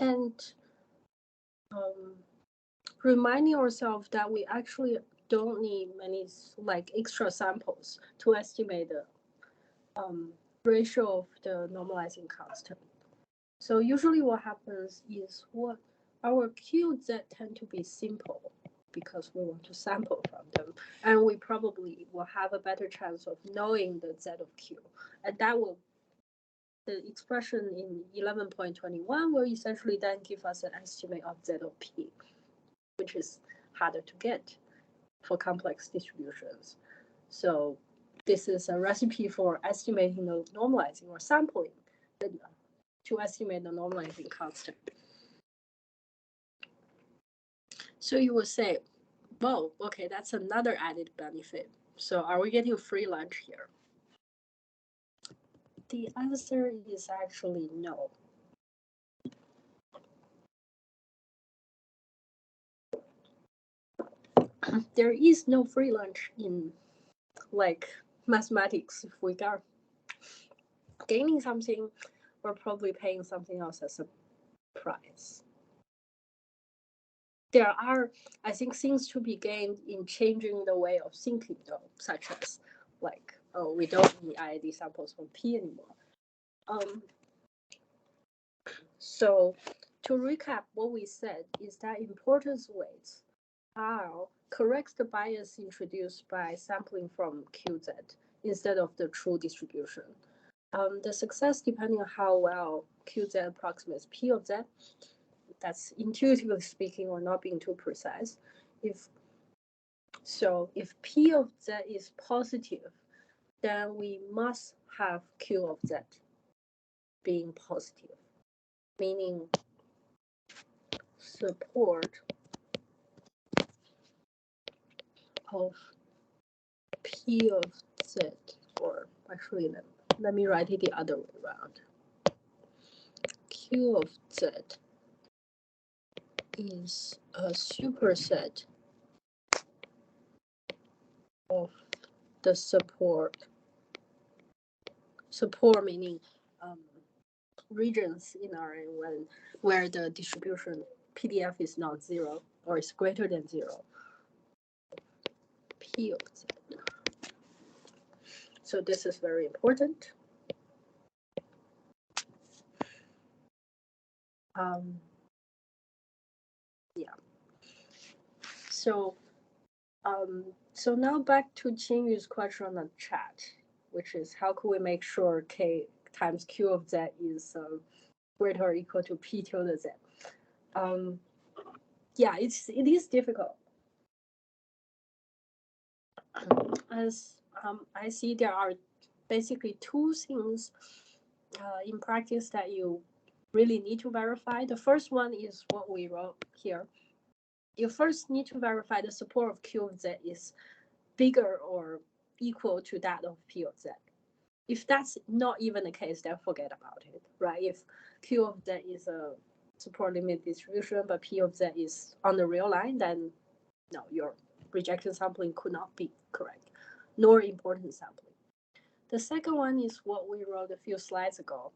And reminding ourselves that we actually don't need many like extra samples to estimate the ratio of the normalizing constant. So usually what happens is what our QZ tend to be simple because we want to sample from them, and we probably will have a better chance of knowing the Z of Q, and that will the expression in 11.21 will essentially then give us an estimate of Z of P, which is harder to get for complex distributions. So this is a recipe for estimating the normalizing or sampling to estimate the normalizing constant. So you will say, well, okay, that's another added benefit. So are we getting free lunch here? The answer is actually no. There is no free lunch in like mathematics. If we are gaining something, we're probably paying something else as a price. There are, I think, things to be gained in changing the way of thinking, though, such as like, oh, we don't need IID samples from P anymore. So to recap, what we said is that importance weights are correct the bias introduced by sampling from QZ instead of the true distribution. The success depending on how well QZ approximates P of Z. That's intuitively speaking, or not being too precise. If P of Z is positive, then we must have Q of Z being positive, meaning support of P of Z, or actually let me write it the other way around. Q of Z is a superset of the support meaning regions in Rn where the distribution PDF is not zero or is greater than zero. P of Z. So this is very important. Yeah. So now back to Qingyu's question on the chat, which is how could we make sure K times Q of Z is greater or equal to P tilde Z? Yeah, it is difficult. As I see, there are basically two things in practice that you really need to verify. The first one is what we wrote here. You first need to verify the support of Q of Z is bigger or equal to that of P of Z. If that's not even the case, then forget about it, right? If Q of Z is a support limit distribution, but P of Z is on the real line, then no, your rejection sampling could not be correct, nor importance sampling. The second one is what we wrote a few slides ago,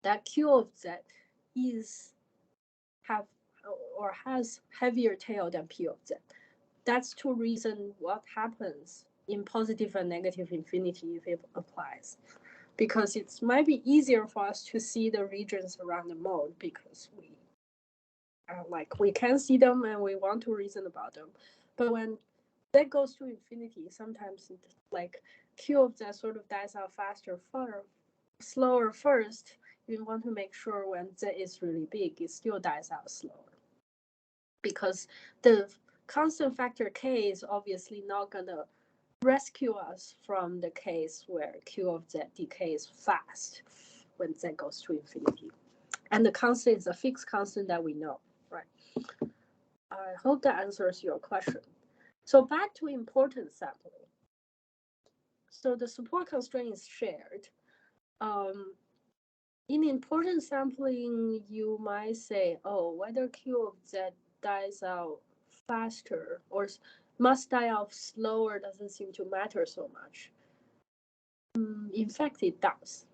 that Q of Z has heavier tail than P of Z. That's to reason what happens in positive and negative infinity if it applies. Because it might be easier for us to see the regions around the mode because we can see them and we want to reason about them. But when that goes to infinity, sometimes like Q of Z sort of dies out faster, slower first. You want to make sure when Z is really big, it still dies out slower. Because the constant factor K is obviously not gonna rescue us from the case where Q of Z decays fast when Z goes to infinity. And the constant is a fixed constant that we know, right? I hope that answers your question. So back to importance sampling. So the support constraint is shared. In importance sampling, you might say, oh, whether Q of Z dies out faster or must die out slower doesn't seem to matter so much. In fact, it does.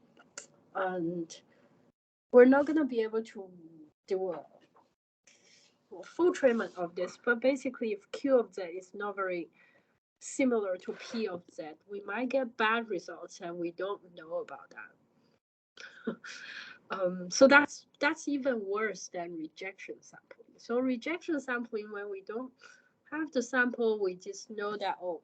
And we're not going to be able to do a full treatment of this, but basically, if Q of Z is not very similar to P of Z, we might get bad results and we don't know about that. So that's even worse than rejection sampling. So rejection sampling, when we don't have the sample, we just know that, oh,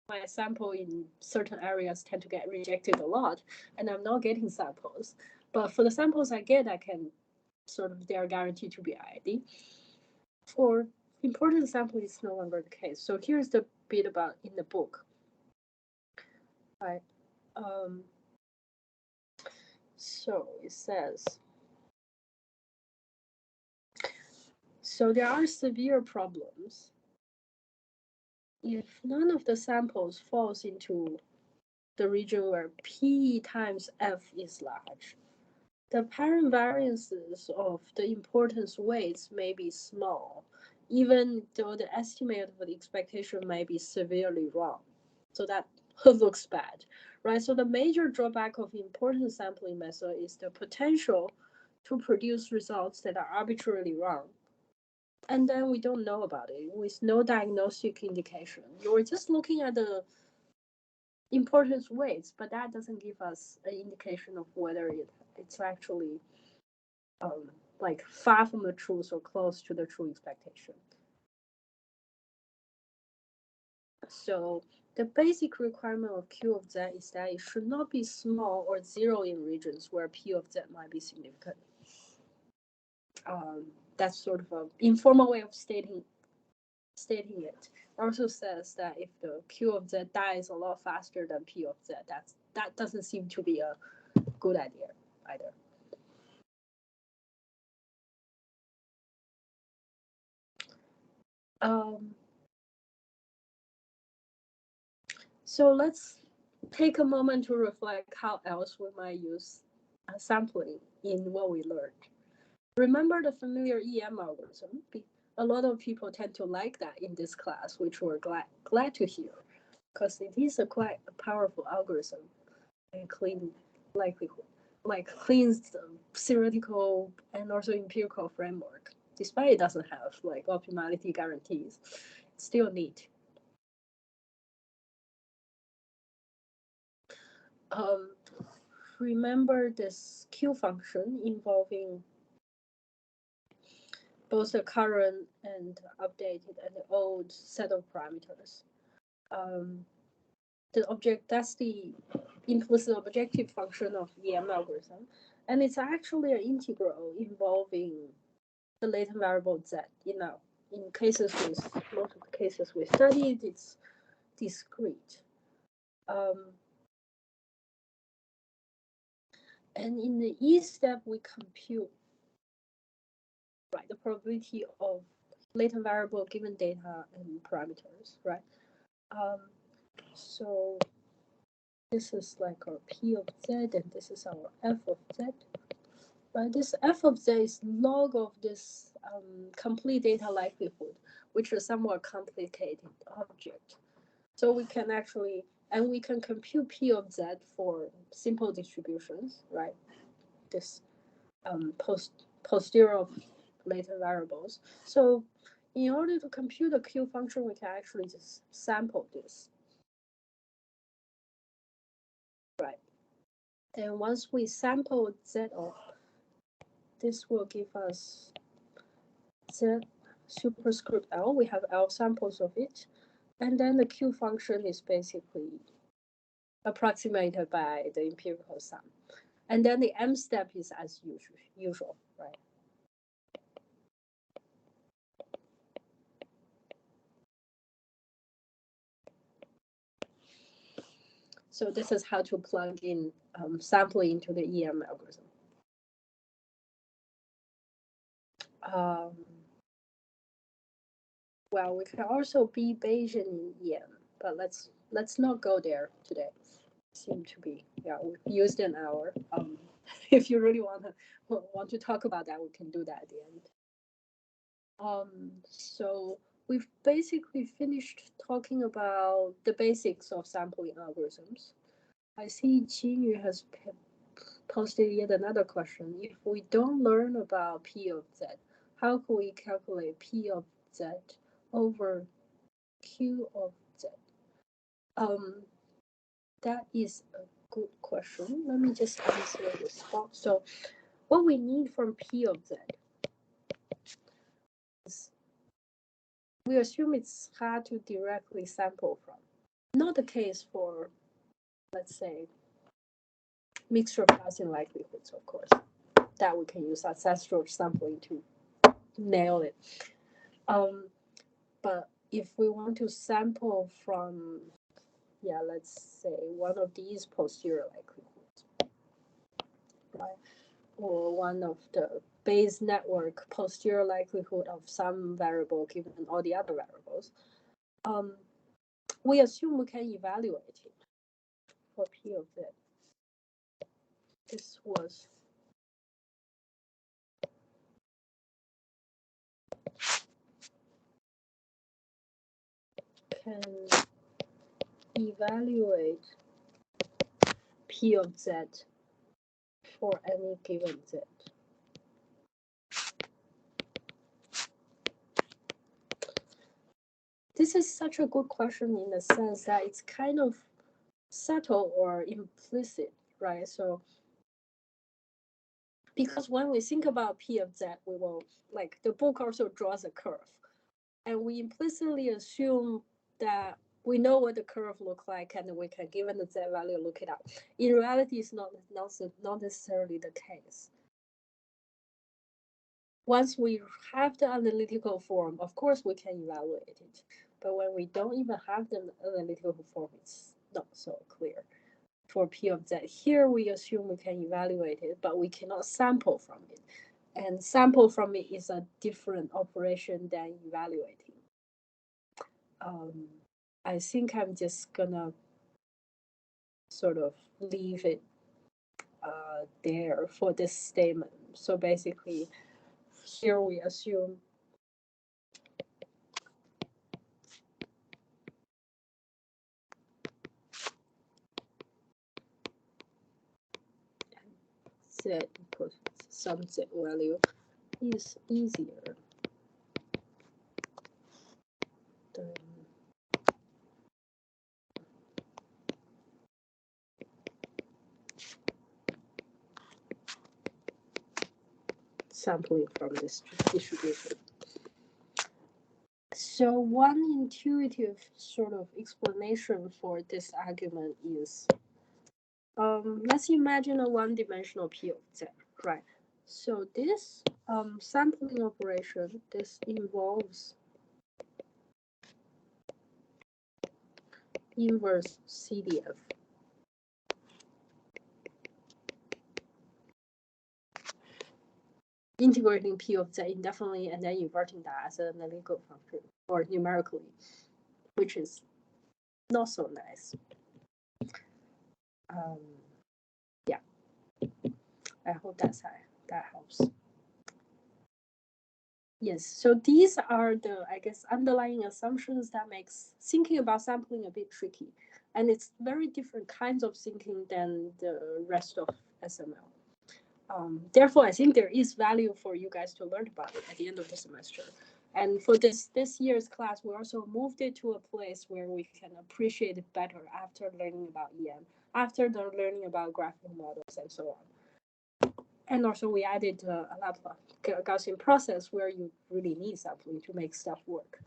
my sample in certain areas tend to get rejected a lot, and I'm not getting samples. But for the samples I get, I can they are guaranteed to be IID. For important sampling, it's no longer the case. So here's the bit about in the book. Right. So it says, so there are severe problems if none of the samples falls into the region where P times F is large. The apparent variances of the importance weights may be small, even though the estimate of the expectation may be severely wrong. So that looks bad, right? So the major drawback of importance sampling method is the potential to produce results that are arbitrarily wrong. And then we don't know about it with no diagnostic indication. You're just looking at the importance weights, but that doesn't give us an indication of whether it's actually like far from the truth or close to the true expectation. So the basic requirement of Q of Z is that it should not be small or zero in regions where P of Z might be significant. That's sort of an informal way of stating it. Also says that if the Q of Z dies a lot faster than P of Z, that doesn't seem to be a good idea either. So let's take a moment to reflect how else we might use sampling in what we learned. Remember the familiar EM algorithm? A lot of people tend to like that in this class, which we're glad to hear, because it is a quite powerful algorithm and clean likelihood, like cleans the theoretical and also empirical framework. Despite it doesn't have like optimality guarantees, it's still neat. Remember this Q function involving both the current and updated and the old set of parameters. That's the implicit objective function of EM algorithm, and it's actually an integral involving the latent variable Z. In cases with most of the cases we studied, it's discrete. And in the E step, we compute the probability of latent variable given data and parameters, right? So this is like our P of Z, and this is our F of Z. Right? This F of Z is log of this complete data likelihood, which is a somewhat complicated object. So we can actually, and we can compute P of Z for simple distributions, right? This posterior of latent variables. So in order to compute the Q function, we can actually just sample this. Right. And once we sample Z of, this will give us Z superscript L. We have L samples of it. And then the Q function is basically approximated by the empirical sum. And then the M step is as usual, right? So this is how to plug in sampling into the EM algorithm. well, we can also be Bayesian in EM, but let's not go there today. Seem to be, yeah, we used an hour. If you really want to talk about that, we can do that at the end. So we've basically finished talking about the basics of sampling algorithms. I see Qinyu has posted yet another question. If we don't learn about P of Z, how can we calculate P of Z over Q of Z? That is a good question. Let me just answer the spot. So what we need from P of Z is we assume it's hard to directly sample from. Not the case for, let's say, mixture of Gaussian likelihoods, of course. That we can use ancestral sampling to nail it. But if we want to sample from, yeah, let's say one of these posterior likelihoods, right? Or one of the Bayes network posterior likelihood of some variable given all the other variables, we assume we can evaluate it for P of Z. This was can evaluate P of Z for any given Z. This is such a good question in the sense that it's kind of subtle or implicit, right? So because when we think about P of Z, we will, like, the book also draws a curve. And we implicitly assume that we know what the curve looks like and we can, given the Z value, look it up. In reality, it's not necessarily the case. Once we have the analytical form, of course we can evaluate it. But when we don't even have the analytical form, it's not so clear. For P of Z, here we assume we can evaluate it, but we cannot sample from it. And sample from it is a different operation than evaluating. I think I'm just gonna sort of leave it there for this statement. So basically, here we assume Z equals some Z value is easier than sampling from this distribution. So one intuitive sort of explanation for this argument is, let's imagine a one-dimensional P of Z, right? So this sampling operation, this involves inverse CDF. Integrating P of Z indefinitely and then inverting that as an analytical function or numerically, which is not so nice. Yeah, I hope that helps. Yes, so these are the, I guess, underlying assumptions that makes thinking about sampling a bit tricky. And it's very different kinds of thinking than the rest of SML. Therefore, I think there is value for you guys to learn about it at the end of the semester. And for this year's class, we also moved it to a place where we can appreciate it better after learning about EM, after learning about graphical models and so on. And also we added a lot of Gaussian process where you really need sampling to make stuff work.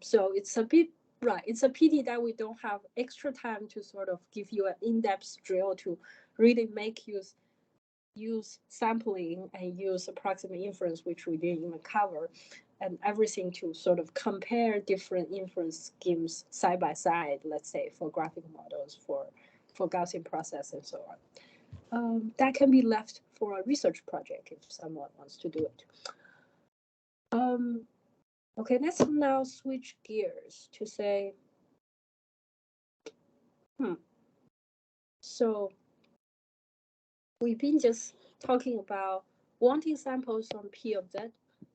So it's a bit, right, it's a pity that we don't have extra time to sort of give you an in-depth drill to really make use sampling and use approximate inference, which we didn't even cover, and everything to sort of compare different inference schemes side by side, let's say for graphical models, for Gaussian process and so on. That can be left for a research project if someone wants to do it. Okay, let's now switch gears to say, so we've been just talking about wanting samples on P of Z,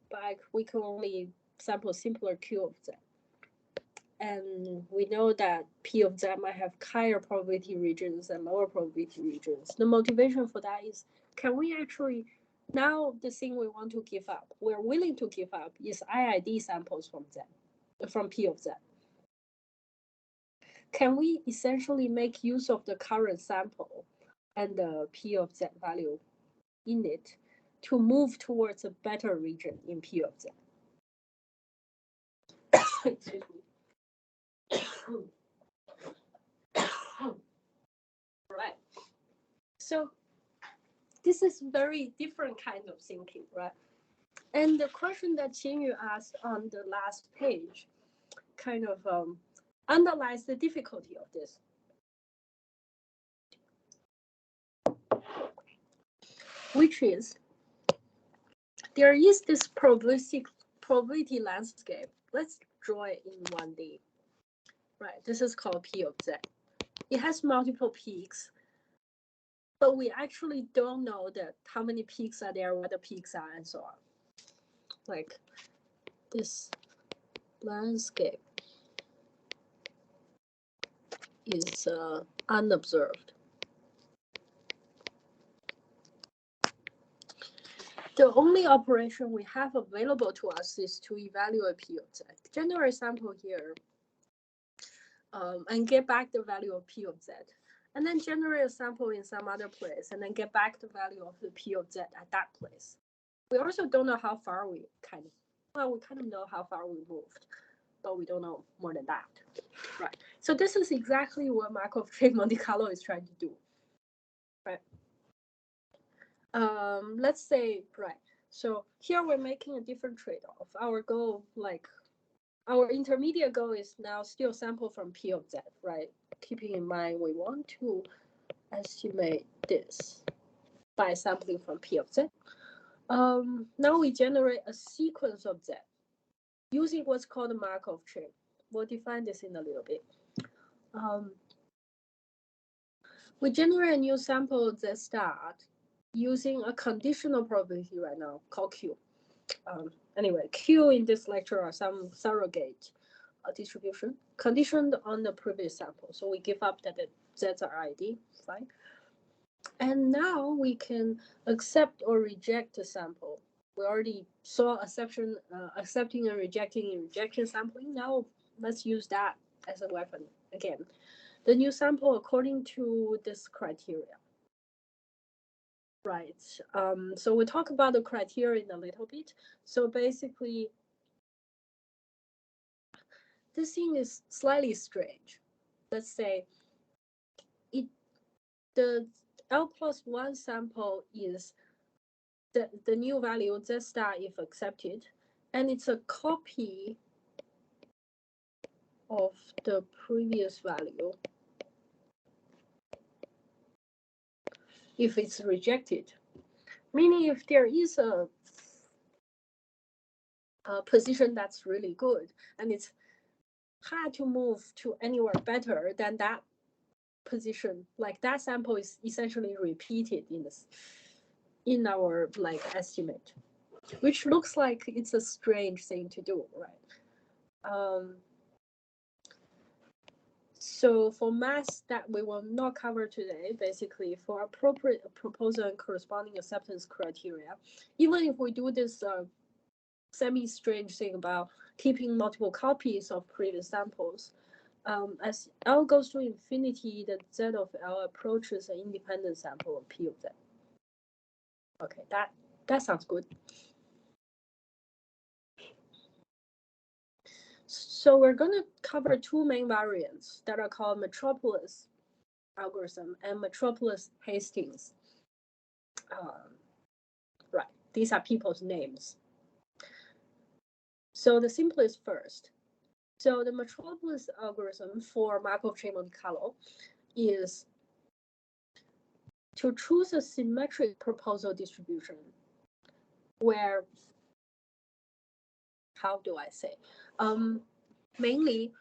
but we can only sample simpler Q of Z. And we know that P of Z might have higher probability regions and lower probability regions. The motivation for that is, can we actually, now the thing we want to give up, we're willing to give up, is IID samples from P of Z. Can we essentially make use of the current sample and the P of Z value in it to move towards a better region in P of Z? Excuse me. Right. So this is very different kind of thinking, right? And the question that Xinyu asked on the last page kind of underlies the difficulty of this. Which is, there is this probability landscape. Let's draw it in 1D. Right, this is called P of Z. It has multiple peaks, but we actually don't know that how many peaks are there, what the peaks are, and so on. Like this landscape is unobserved. The only operation we have available to us is to evaluate P of Z. Generate sample here and get back the value of P of Z. And then generate a sample in some other place and then get back the value of the P of Z at that place. We also don't know how far we kind of know how far we moved, but we don't know more than that. Right. So this is exactly what Markov chain Monte Carlo is trying to do. Right. Let's say, right. So here we're making a different trade-off. Our goal, like our intermediate goal, is now still sample from P of Z, right? Keeping in mind we want to estimate this by sampling from P of Z. Now we generate a sequence of Z using what's called a Markov chain. We'll define this in a little bit. We generate a new sample Z star using a conditional probability right now called Q. Anyway, Q in this lecture are some surrogate distribution conditioned on the previous sample. So we give up that the Z's are ID, fine. And now we can accept or reject the sample. We already saw accepting and rejecting in rejection sampling. Now let's use that as a weapon again. The new sample according to this criteria. Right. So we'll talk about the criteria in a little bit. So basically, this thing is slightly strange. Let's say the L+1 sample is the new value Z star if accepted, and it's a copy of the previous value if it's rejected. Meaning if there is a position that's really good and it's hard to move to anywhere better than that position, like that sample is essentially repeated in our like estimate, which looks like it's a strange thing to do, right? So for maths that we will not cover today, basically for appropriate proposal and corresponding acceptance criteria, even if we do this semi-strange thing about keeping multiple copies of previous samples, as L goes to infinity, the Z of L approaches an independent sample of P of Z. Okay, that sounds good. So we're going to cover two main variants that are called Metropolis algorithm and Metropolis Hastings. Right, these are people's names. So the simplest first. So the Metropolis algorithm for Markov chain Monte Carlo is to choose a symmetric proposal distribution where how do I say? Mainly,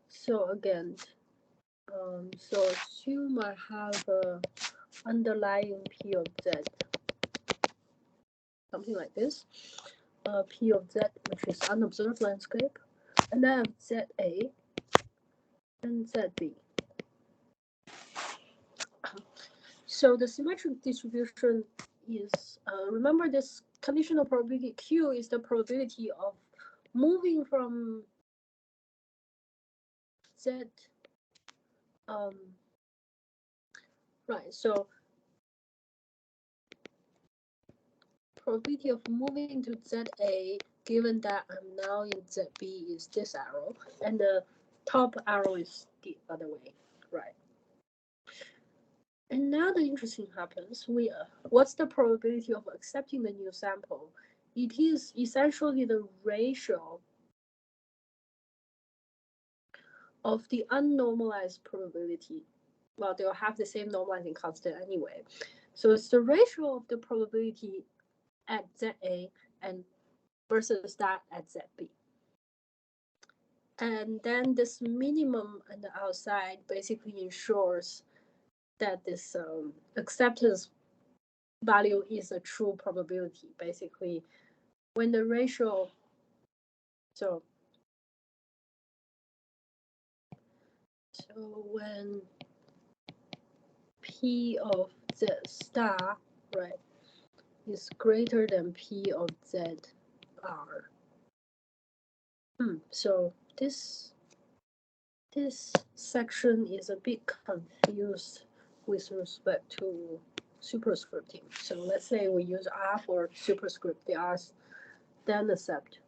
so again, so assume I have a underlying P of Z, something like this. P of Z, which is unobserved landscape, and then I have ZA and ZB. So the symmetric distribution is, remember this conditional probability Q is the probability of moving from Z, right, so probability of moving to ZA given that I'm now in ZB is this arrow, and the top arrow is the other way, right? And now the interesting happens. What's the probability of accepting the new sample? It is essentially the ratio of the unnormalized probability. Well, they'll have the same normalizing constant anyway. So it's the ratio of the probability at ZA and versus that at ZB. And then this minimum on the outside basically ensures that this acceptance value is a true probability. Basically, when the ratio, so when P of Z star, right, is greater than P of Z R. So this section is a bit confused with respect to superscripting. So let's say we use R for superscript the R's, then accept.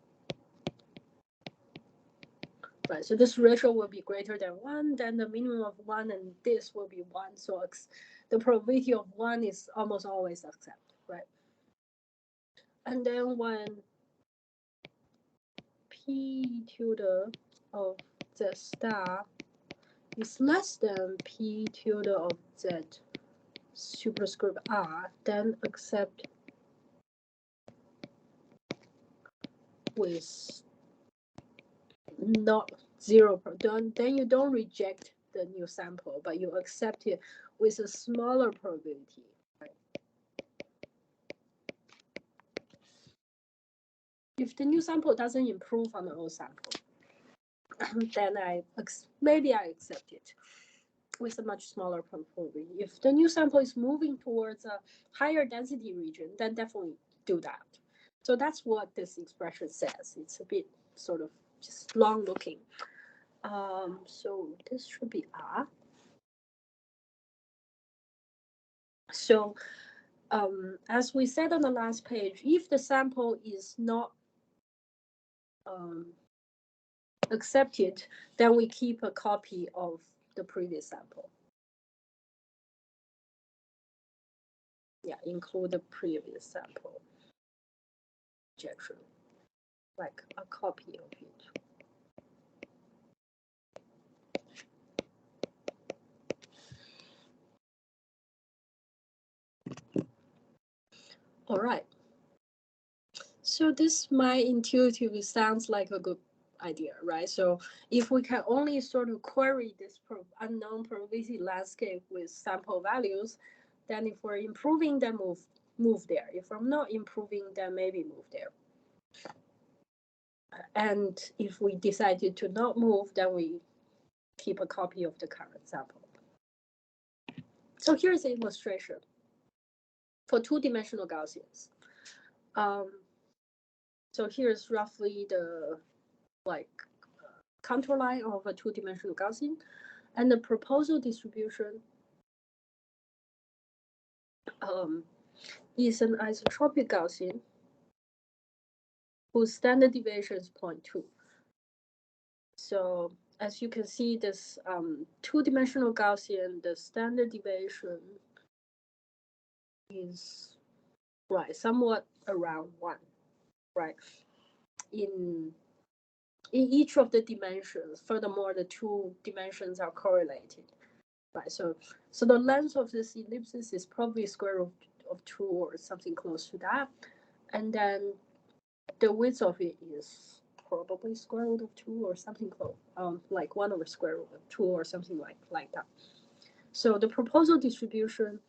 Right, so this ratio will be greater than 1, then the minimum of 1, and this will be 1. So the probability of 1 is almost always accept, right? And then when P tilde of Z star is less than P tilde of Z superscript R, then accept with not 0. Then you don't reject the new sample, but you accept it with a smaller probability. Right? If the new sample doesn't improve on the old sample, then maybe I accept it with a much smaller probability. If the new sample is moving towards a higher density region, then definitely do that. So that's what this expression says. It's a bit sort of just long looking. So this should be R. So as we said on the last page, if the sample is not accepted, then we keep a copy of the previous sample. Yeah, include the previous sample rejection, like a copy of it. All right. So this might intuitively sounds like a good idea, right? So if we can only sort of query this unknown probability landscape with sample values, then if we're improving, then move there. If I'm not improving, then maybe move there. And if we decided to not move, then we keep a copy of the current sample. So here's an illustration for two-dimensional Gaussians. So here's roughly the contour line of a two-dimensional Gaussian, and the proposal distribution is an isotropic Gaussian whose standard deviation is 0.2. So as you can see, this two-dimensional Gaussian, the standard deviation is somewhat around 1, right? In each of the dimensions. Furthermore, the two dimensions are correlated, right? So the length of this ellipsis is probably square root of 2 or something close to that. and then the width of it is probably square root of 2 or something close, like 1 over square root of 2 or something like that. So the proposal distribution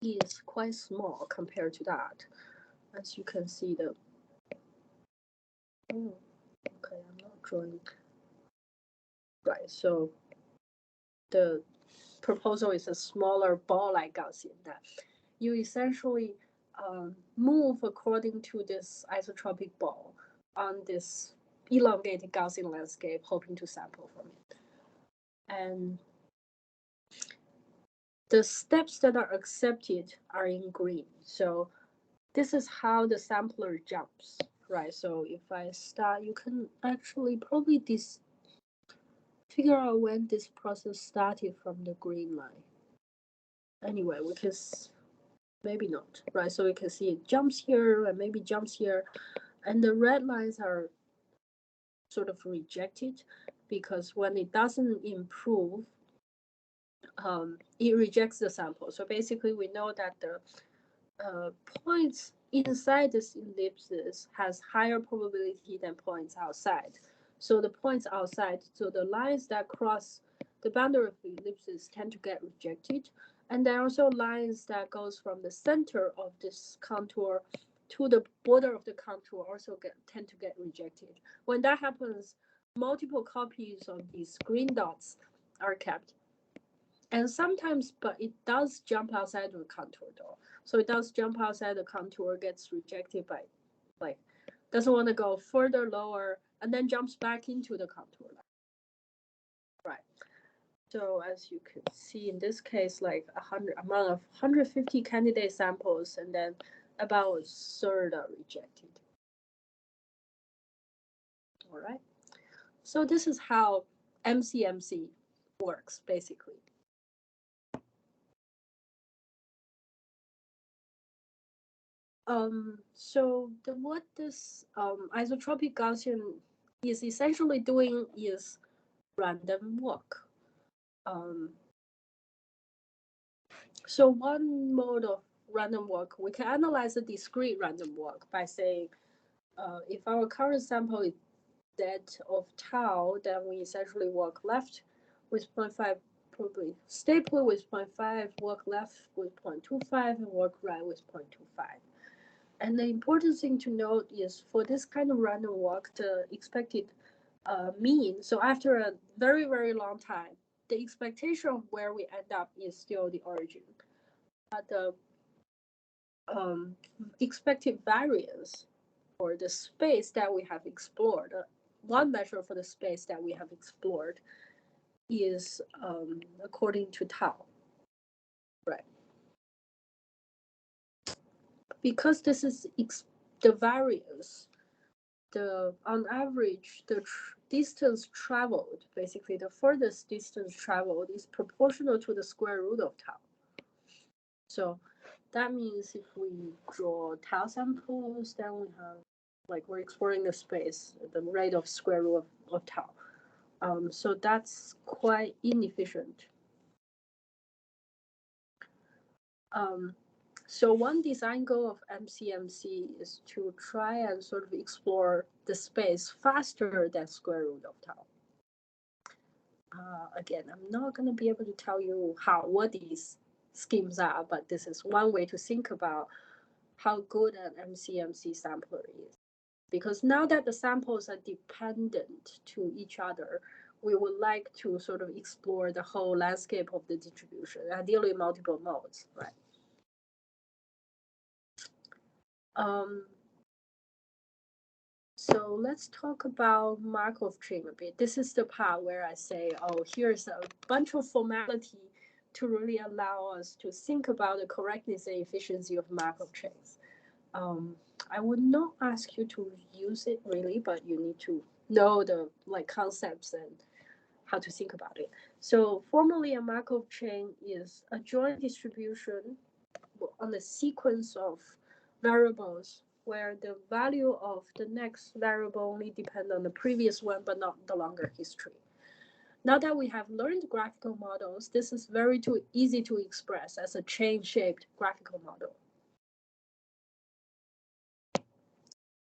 is quite small compared to that. As you can see, okay, I'm not drawing right. So the proposal is a smaller ball-like Gaussian that you essentially move according to this isotropic ball on this elongated Gaussian landscape, hoping to sample from it. And the steps that are accepted are in green. So this is how the sampler jumps, right? So if I start, you can actually probably figure out when this process started from the green line. Anyway, because maybe not, right? So you can see it jumps here and maybe jumps here, and the red lines are sort of rejected because when it doesn't improve, it rejects the sample. So basically, we know that the points inside this ellipsis has higher probability than points outside. So the points outside, so the lines that cross the boundary of the ellipsis tend to get rejected. And there are also lines that goes from the center of this contour to the border of the contour also tend to get rejected. When that happens, multiple copies of these green dots are kept. And sometimes, but it does jump outside the contour though. So it does jump outside the contour, gets rejected by, like, doesn't want to go further lower, and then jumps back into the contour line. Right. So as you can see in this case, like amount of 150 candidate samples, and then about a third are rejected. All right. So this is how MCMC works, basically. So what this isotropic Gaussian is essentially doing is random walk. So one mode of random walk, we can analyze a discrete random walk by saying, if our current sample is that of tau, then we essentially walk left with 0.5, probably stay put with 0.5, walk left with 0.25, and walk right with 0.25. And the important thing to note is for this kind of random walk, the expected mean, so after a very, very long time, the expectation of where we end up is still the origin. But the expected variance for the space that we have explored, one measure for the space that we have explored is according to tau, right? Because this is the variance, on average, the distance traveled, basically the furthest distance traveled is proportional to the square root of tau. So that means if we draw tau samples, then we have, like, we're exploring the space, the rate of square root of tau. So that's quite inefficient. So one design goal of MCMC is to try and sort of explore the space faster than square root of tau. Again, I'm not going to be able to tell you what these schemes are, but this is one way to think about how good an MCMC sampler is. Because now that the samples are dependent to each other, we would like to sort of explore the whole landscape of the distribution, ideally multiple modes, right? So let's talk about Markov chain a bit. This is the part where I say, oh, here's a bunch of formality to really allow us to think about the correctness and efficiency of Markov chains. I would not ask you to use it really, but you need to know the concepts and how to think about it. So formally, a Markov chain is a joint distribution on a sequence of variables where the value of the next variable only depends on the previous one, but not the longer history. Now that we have learned graphical models, this is very easy to express as a chain-shaped graphical model.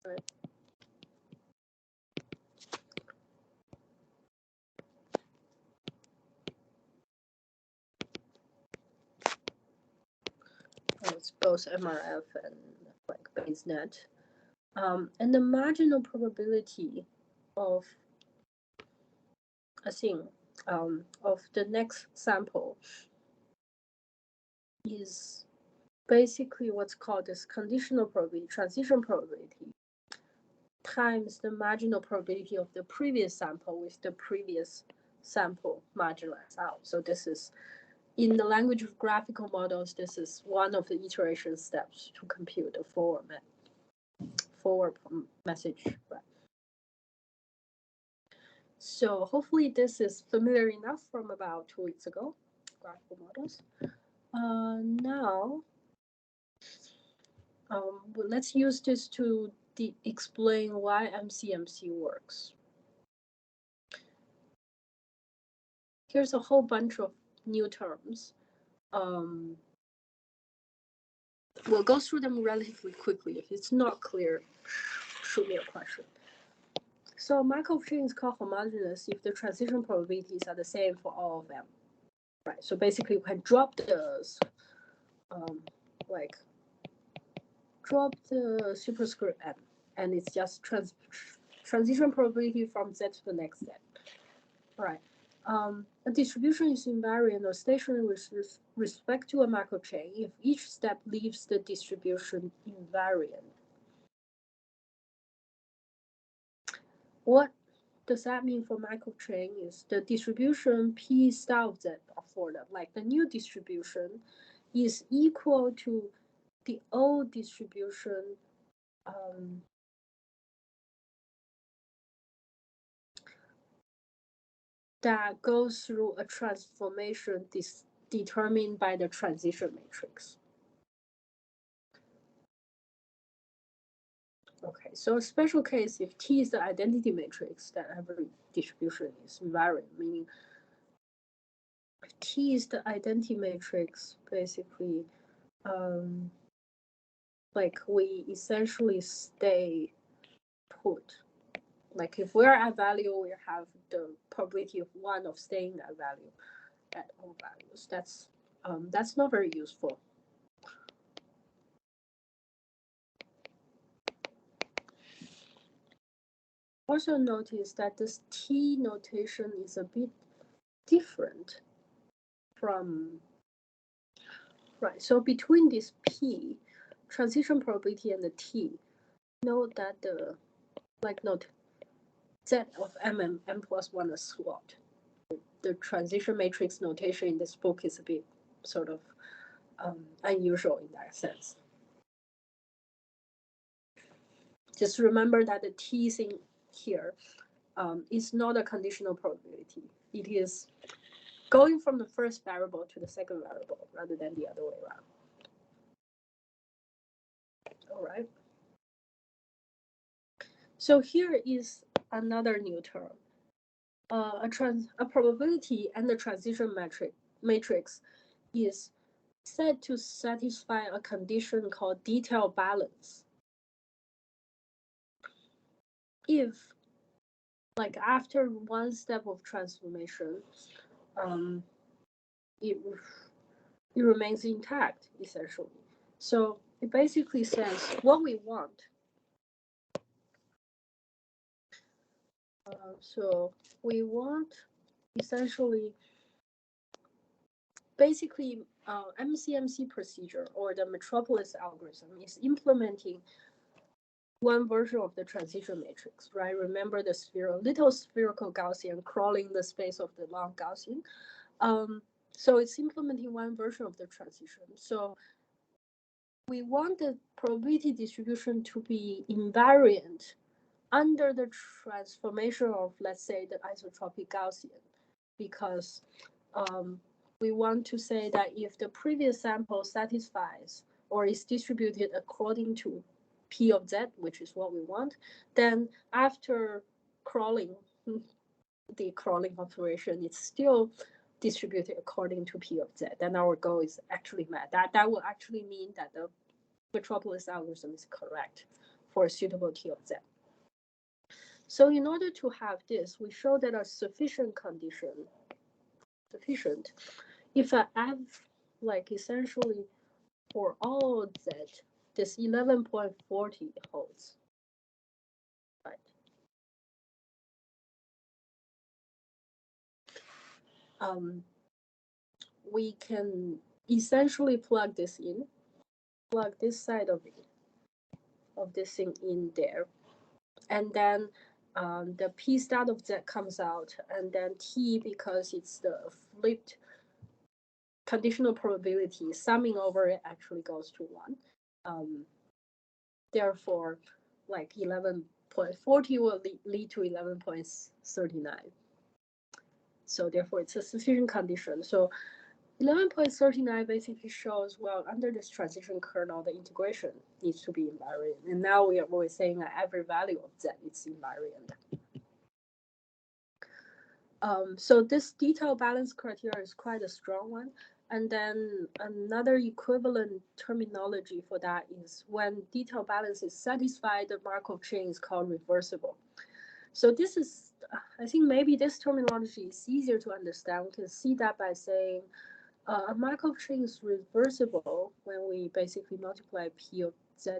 Right. It's both MRF and like BaseNet. And the marginal probability of a thing of the next sample is basically what's called this conditional probability, transition probability, times the marginal probability of the previous sample with the previous sample marginalized out. So this is, in the language of graphical models, this is one of the iteration steps to compute the forward message. Right. So hopefully this is familiar enough from about 2 weeks ago, graphical models. Now, let's use this to explain why MCMC works. Here's a whole bunch of new terms. We'll go through them relatively quickly. If it's not clear, shoot me a question. So Markov chain is called homogeneous if the transition probabilities are the same for all of them. Right. So basically, we can drop the drop the superscript m, and it's just transition probability from z to the next z. Right. A distribution is invariant or stationary with respect to a Markov chain if each step leaves the distribution invariant. What does that mean for Markov chain is the distribution P star of Z for them, like the new distribution is equal to the old distribution that goes through a transformation determined by the transition matrix. Okay, so a special case if T is the identity matrix, that every distribution is invariant, meaning if T is the identity matrix, basically, like we essentially stay put. Like if we're at value, we have the probability of 1 of staying at value at all values. That's not very useful. Also notice that this T notation is a bit different from, right, so between this P, transition probability, and the T, note that the, note Z of M and M plus 1 are swapped. The transition matrix notation in this book is a bit sort of unusual in that sense. Just remember that the T thing here is not a conditional probability. It is going from the first variable to the second variable rather than the other way around. All right. So here is another new term. A probability and the transition matrix is said to satisfy a condition called detail balance. If, like after one step of transformation, it remains intact, essentially. So it basically says what we want. So we want essentially, basically, MCMC procedure or the Metropolis algorithm is implementing one version of the transition matrix, right? Remember the little spherical Gaussian crawling the space of the long Gaussian. So it's implementing one version of the transition. So we want the probability distribution to be invariant under the transformation of, let's say, the isotropic Gaussian, because we want to say that if the previous sample satisfies or is distributed according to P of Z, which is what we want, then after crawling, the crawling operation, it's still distributed according to P of Z. Then our goal is actually met. That will actually mean that the Metropolis algorithm is correct for a suitable T of Z. So in order to have this, we show that a sufficient condition, if I have like essentially for all Z, this 11.40 holds, right? We can essentially plug this side of it, of this thing in there, and then the P star of Z comes out, and then T, because it's the flipped conditional probability, summing over it actually goes to 1. Therefore, like 11.40 will lead to 11.39. So therefore, it's a sufficient condition. So 11.39 basically shows, well, under this transition kernel, the integration needs to be invariant. And now we are always saying that every value of Z is invariant. So this detailed balance criteria is quite a strong one. And then another equivalent terminology for that is when detailed balance is satisfied, the Markov chain is called reversible. So this is, I think maybe this terminology is easier to understand. We can see that by saying a Markov chain is reversible when we basically multiply P of Z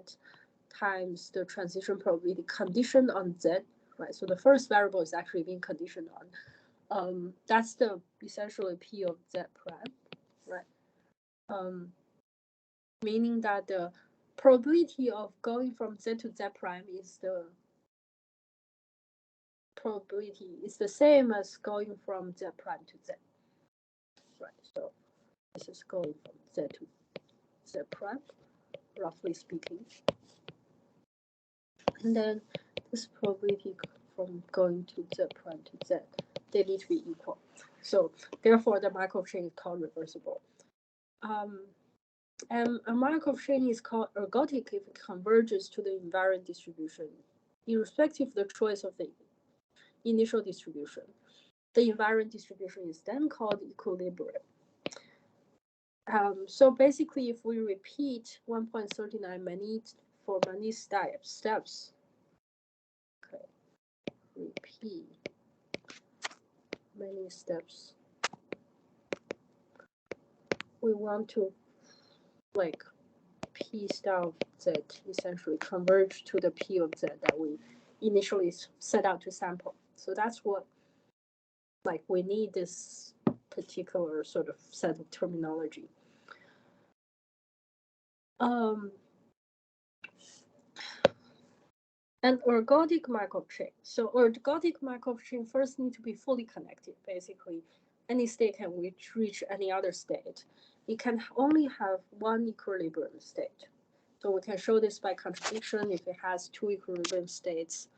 times the transition probability conditioned on Z, right? So the first variable is actually being conditioned on. That's the essentially P of Z prime, right? Meaning that the probability of going from Z to Z prime is the probability is the same as going from Z prime to Z, right? So this is going from Z to Z prime, roughly speaking. And then this probability from going to Z prime to Z, they need to be equal. So therefore, the Markov chain is called reversible. And a Markov chain is called ergodic if it converges to the invariant distribution, irrespective of the choice of the initial distribution. The invariant distribution is then called equilibrium. So basically, if we repeat 1.39 for many steps, okay, repeat many steps, we want to like P star of Z essentially converge to the P of Z that we initially set out to sample. So that's what, like, we need this particular sort of set of terminology. And ergodic Markov chain. So ergodic Markov chain first need to be fully connected. Basically, any state can reach any other state. It can only have one equilibrium state. So we can show this by contradiction. If it has two equilibrium states,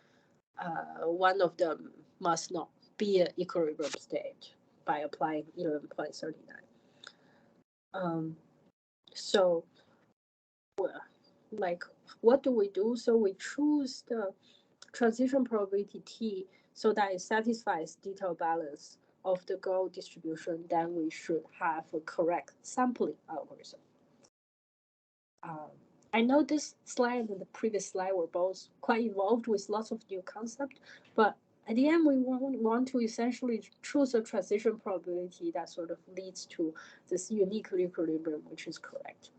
one of them must not be an equilibrium state by applying 11.39. So, like, what do we do? So we choose the transition probability T so that it satisfies detailed balance of the goal distribution. Then we should have a correct sampling algorithm. I know this slide and the previous slide were both quite involved with lots of new concepts, but at the end, we want to essentially choose a transition probability that sort of leads to this unique equilibrium, which is correct.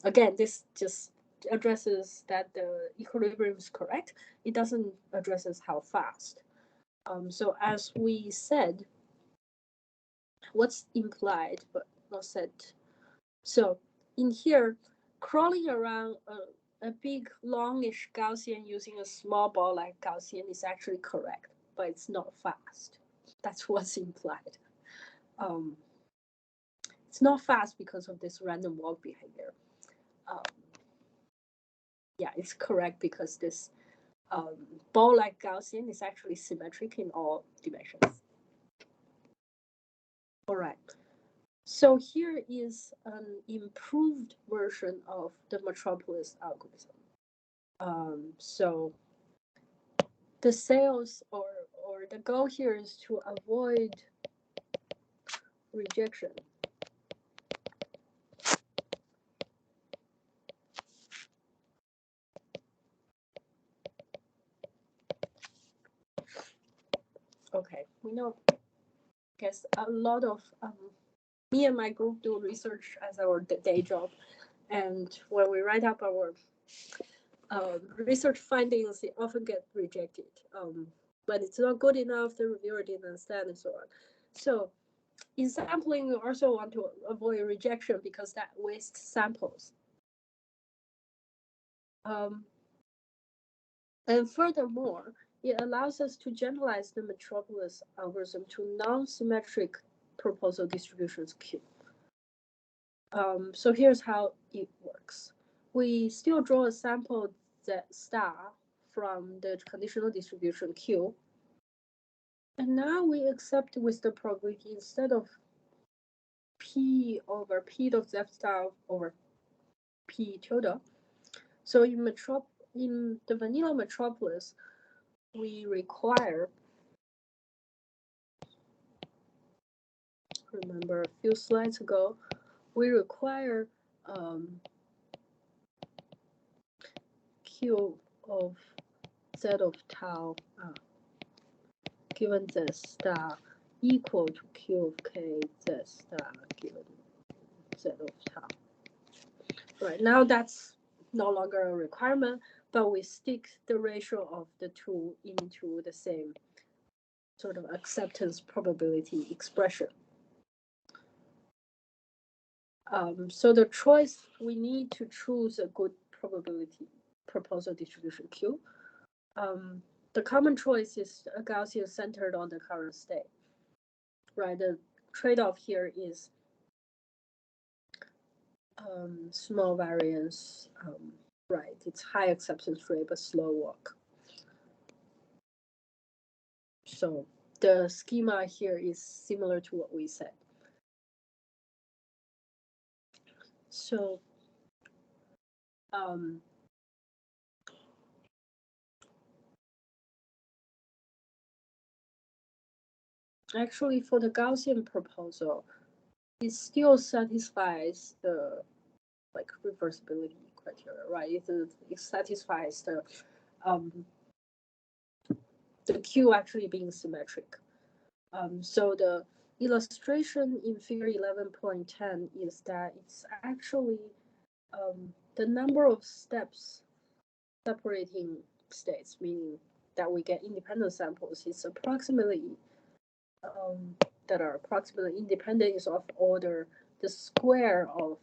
Again, this just addresses that the equilibrium is correct. It doesn't addresses how fast. So as we said, what's implied but not said. So in here, crawling around a big longish Gaussian using a small ball like Gaussian is actually correct, but it's not fast. That's what's implied. It's not fast because of this random walk behavior. Yeah, it's correct because this ball like Gaussian is actually symmetric in all dimensions. All right. So here is an improved version of the metropolis algorithm. So the sales or the goal here is to avoid rejection. Okay, we know. I guess a lot of me and my group do research as our day job, and when we write up our research findings, they often get rejected. When it's not good enough, the reviewer didn't understand, and so on. So in sampling, we also want to avoid rejection because that wastes samples. And furthermore, it allows us to generalize the metropolis algorithm to non-symmetric proposal distributions Q. So here's how it works. We still draw a sample Z star from the conditional distribution Q. And now we accept with the probability instead of P over P of Z star over P tilde. So in the vanilla metropolis, we require, remember a few slides ago, we require Q of Z of tau given Z star equal to Q of K Z star given Z of tau. Right, now that's no longer a requirement, but we stick the ratio of the two into the same sort of acceptance probability expression. So the choice, we need to choose a good probability proposal distribution Q. The common choice is a Gaussian centered on the current state. Right, the trade-off here is small variance. Right, it's high acceptance rate but slow walk. So the schema here is similar to what we said. So actually for the Gaussian proposal, it still satisfies the like reversibility criteria, right? It satisfies the Q actually being symmetric. So the illustration in figure 11.10 is that it's actually the number of steps separating states, meaning that we get independent samples, is approximately that are approximately independent is of order the square of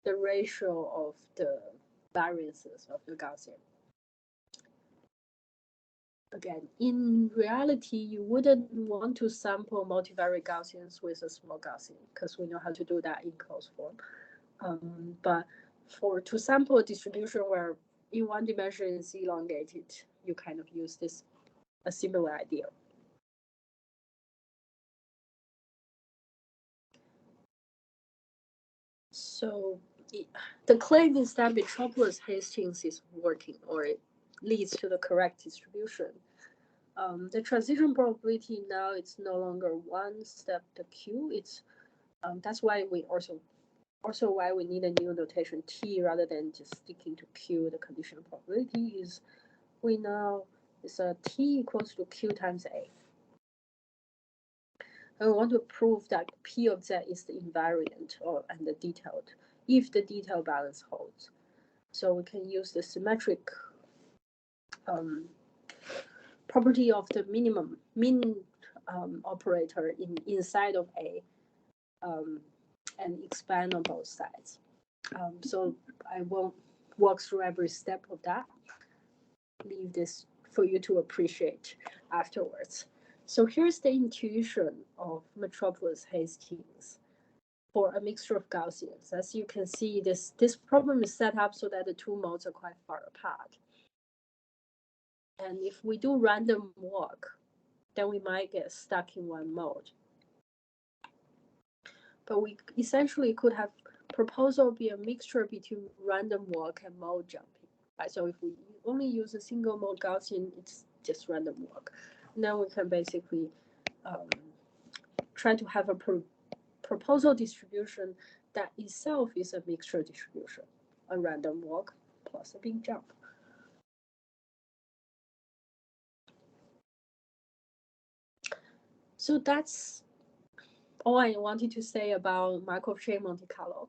the ratio of the variances of the Gaussian. Again, in reality, you wouldn't want to sample multivariate Gaussians with a small Gaussian because we know how to do that in closed form. But to sample a distribution where in one dimension is elongated, you kind of use a similar idea. So the claim is that metropolis Hastings is working, or it leads to the correct distribution. The transition probability now it's no longer one step the Q. It's that's why we also why we need a new notation T rather than just sticking to Q. The conditional probability is we now it's a T equals to Q times A. And we want to prove that P of Z is the invariant and the detailed if the detail balance holds. So we can use the symmetric property of the min operator inside of A and expand on both sides. So I won't walk through every step of that. Leave this for you to appreciate afterwards. So here's the intuition of metropolis Hastings for a mixture of Gaussians. As you can see, this problem is set up so that the two modes are quite far apart. And if we do random walk, then we might get stuck in one mode. But we essentially could have proposal be a mixture between random walk and mode jumping. Right? So if we only use a single mode Gaussian, it's just random walk. Now we can basically try to have a proposal distribution that itself is a mixture distribution, a random walk plus a big jump. So that's all I wanted to say about Markov chain Monte Carlo.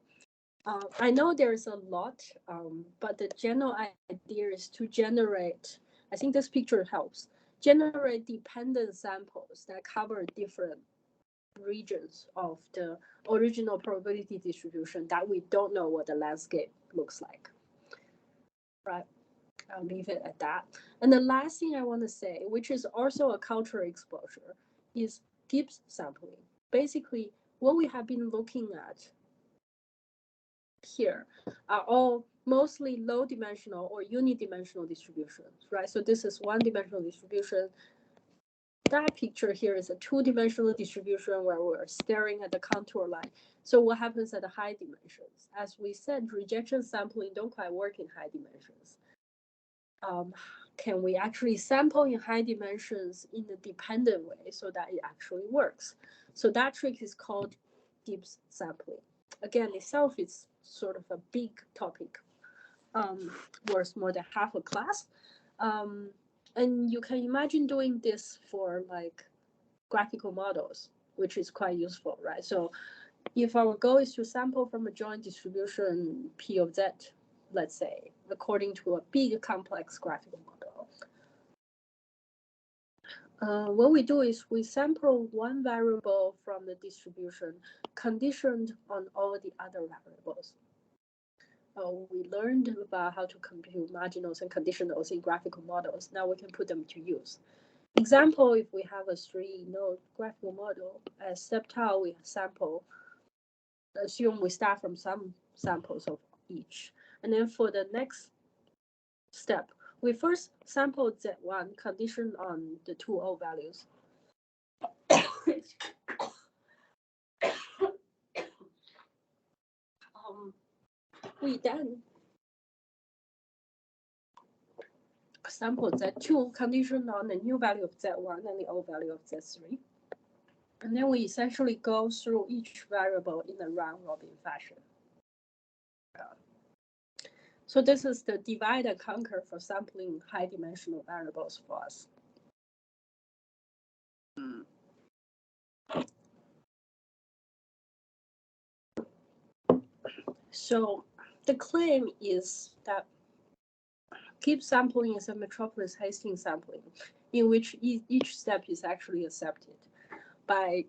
I know there's a lot, but the general idea is to generate, I think this picture helps, generate dependent samples that cover different regions of the original probability distribution that we don't know what the landscape looks like. Right? I'll leave it at that. And the last thing I want to say, which is also a cultural exposure, is Gibbs sampling. Basically, what we have been looking at here are all mostly low dimensional or unidimensional distributions, right? So this is one dimensional distribution. That picture here is a two-dimensional distribution where we're staring at the contour line. So what happens at the high dimensions? As we said, rejection sampling don't quite work in high dimensions. Can we actually sample in high dimensions in a dependent way so that it actually works? So that trick is called Gibbs sampling. Again, itself is sort of a big topic, worth more than half a class. And you can imagine doing this for like graphical models, which is quite useful, right? So if our goal is to sample from a joint distribution P of Z, let's say, according to a big complex graphical model, what we do is we sample one variable from the distribution conditioned on all the other variables. We learned about how to compute marginals and conditionals in graphical models. Now we can put them to use. Example, if we have a 3-node graphical model, at step tau we sample, assume we start from some samples of each. And then for the next step, we first sample Z1 conditioned on the two O values. We then sample Z2 conditioned on the new value of Z1 and the old value of Z3. And then we essentially go through each variable in a round-robin fashion. So this is the divide and conquer for sampling high-dimensional variables for us. So the claim is that Gibbs sampling is a metropolis Hastings sampling, in which each step is actually accepted by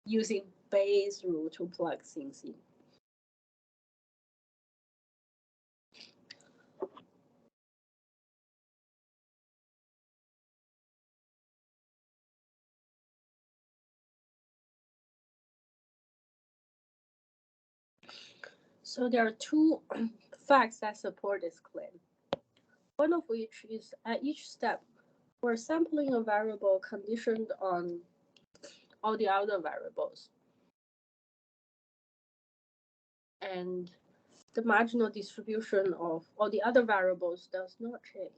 using Bayes' rule to plug things in. So there are two facts that support this claim. One of which is at each step, we're sampling a variable conditioned on all the other variables. And the marginal distribution of all the other variables does not change.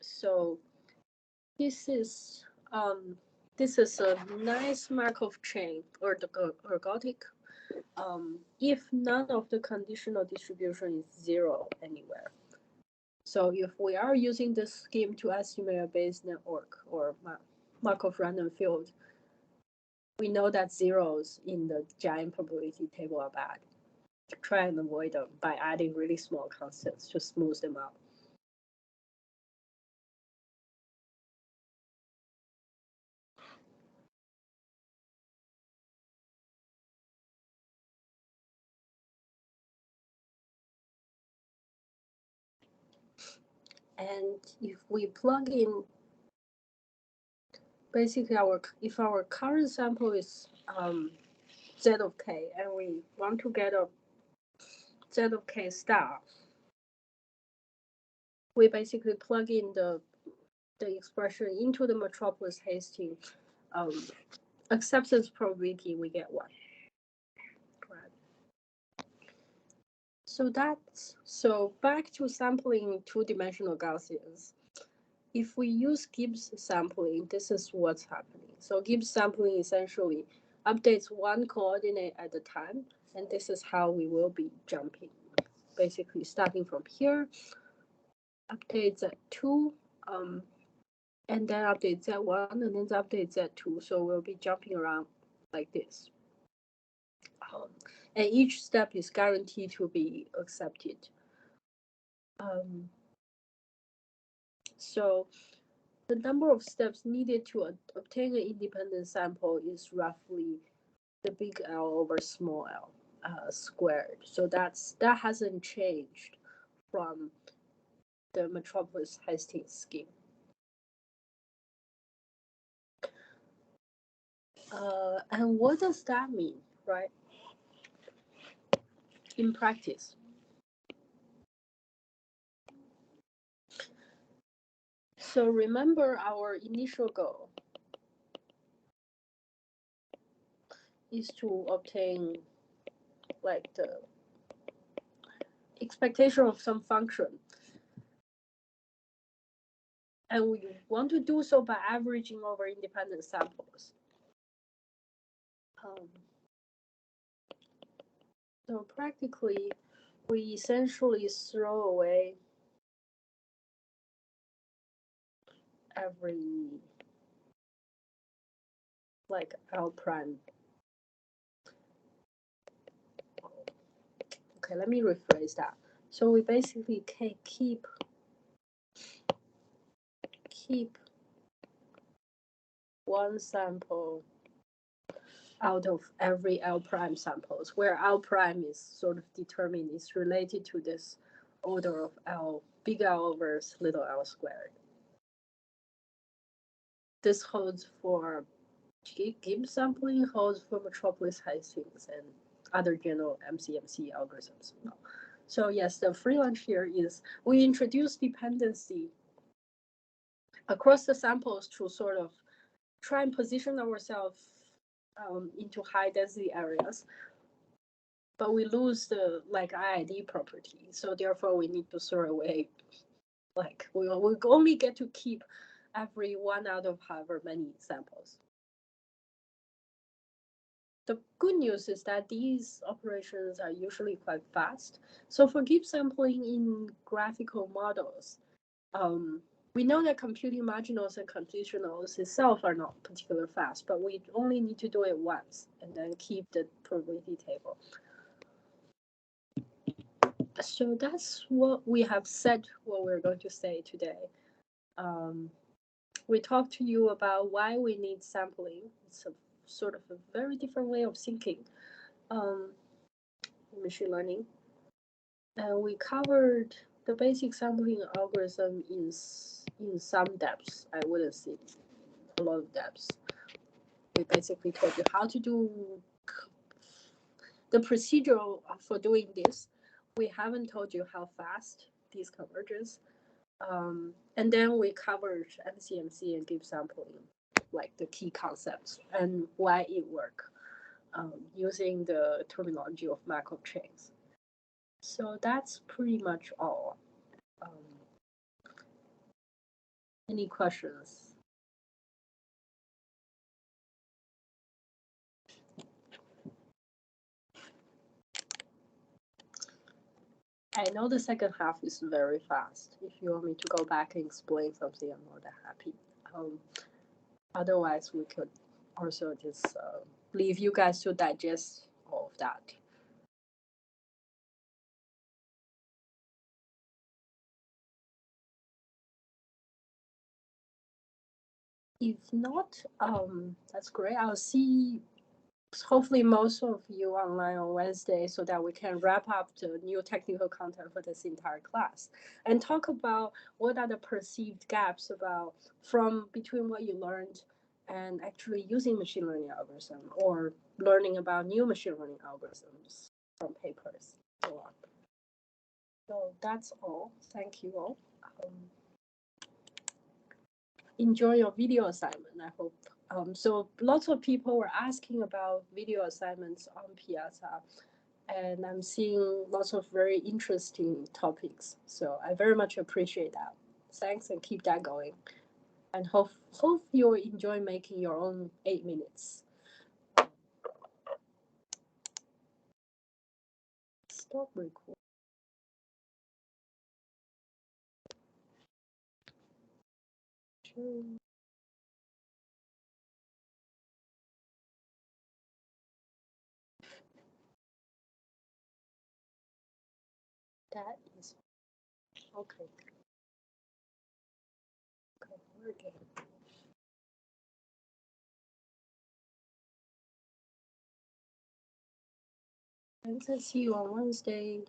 So this is a nice Markov chain or the ergodic if none of the conditional distribution is zero anywhere. So if we are using this scheme to estimate a Bayes network or Markov random field, we know that zeros in the giant probability table are bad. Try and avoid them by adding really small constants to smooth them out. And if we plug in, basically if our current sample is Z of k, and we want to get a Z of k star, we basically plug in the expression into the metropolis Hastings acceptance probability, we get 1. So back to sampling two-dimensional Gaussians. If we use Gibbs sampling, this is what's happening. So Gibbs sampling essentially updates one coordinate at a time, and this is how we will be jumping. Basically, starting from here, updates at 2 and then update Z1, and then update Z2. So we'll be jumping around like this. And each step is guaranteed to be accepted. So the number of steps needed to obtain an independent sample is roughly the big L over small l squared. So that hasn't changed from the Metropolis-Hastings scheme. And what does that mean, right? In practice. So remember our initial goal is to obtain like the expectation of some function. And we want to do so by averaging over independent samples. So practically, we essentially throw away every like L prime. Okay, let me rephrase that. So we basically keep one sample out of every L prime samples, where L prime is sort of determined, is related to this order of L, big L over little L squared. This holds for Gibbs sampling, holds for Metropolis-Hastings and other general MCMC algorithms. So yes, the free lunch here is we introduce dependency across the samples to sort of try and position ourselves into high density areas, but we lose the like IID property. So therefore we need to throw away, like we only get to keep every one out of however many samples. The good news is that these operations are usually quite fast. So for Gibbs sampling in graphical models, we know that computing marginals and conditionals itself are not particularly fast, but we only need to do it once and then keep the probability table. So that's what we have said, what we're going to say today. We talked to you about why we need sampling. It's a sort of a very different way of thinking. Machine learning. And we covered the basic sampling algorithm in some depths. I wouldn't say a lot of depths. We basically told you how to do the procedure for doing this. We haven't told you how fast these converges. And then we covered MCMC and Gibbs sampling, like the key concepts and why it works using the terminology of Markov chains. So that's pretty much all. Any questions? I know the second half is very fast. If you want me to go back and explain something, I'm more than happy. Otherwise, we could also just leave you guys to digest all of that. If not, that's great. I'll see hopefully most of you online on Wednesday so that we can wrap up the new technical content for this entire class and talk about what are the perceived gaps from between what you learned and actually using machine learning algorithm or learning about new machine learning algorithms from papers. So that's all. Thank you all. Enjoy your video assignment, I hope. So lots of people were asking about video assignments on Piazza, and I'm seeing lots of very interesting topics. So I very much appreciate that. Thanks, and keep that going. And hope you'll enjoy making your own 8 minutes. Stop recording. That is okay. Okay, we're good. And see you on Wednesday.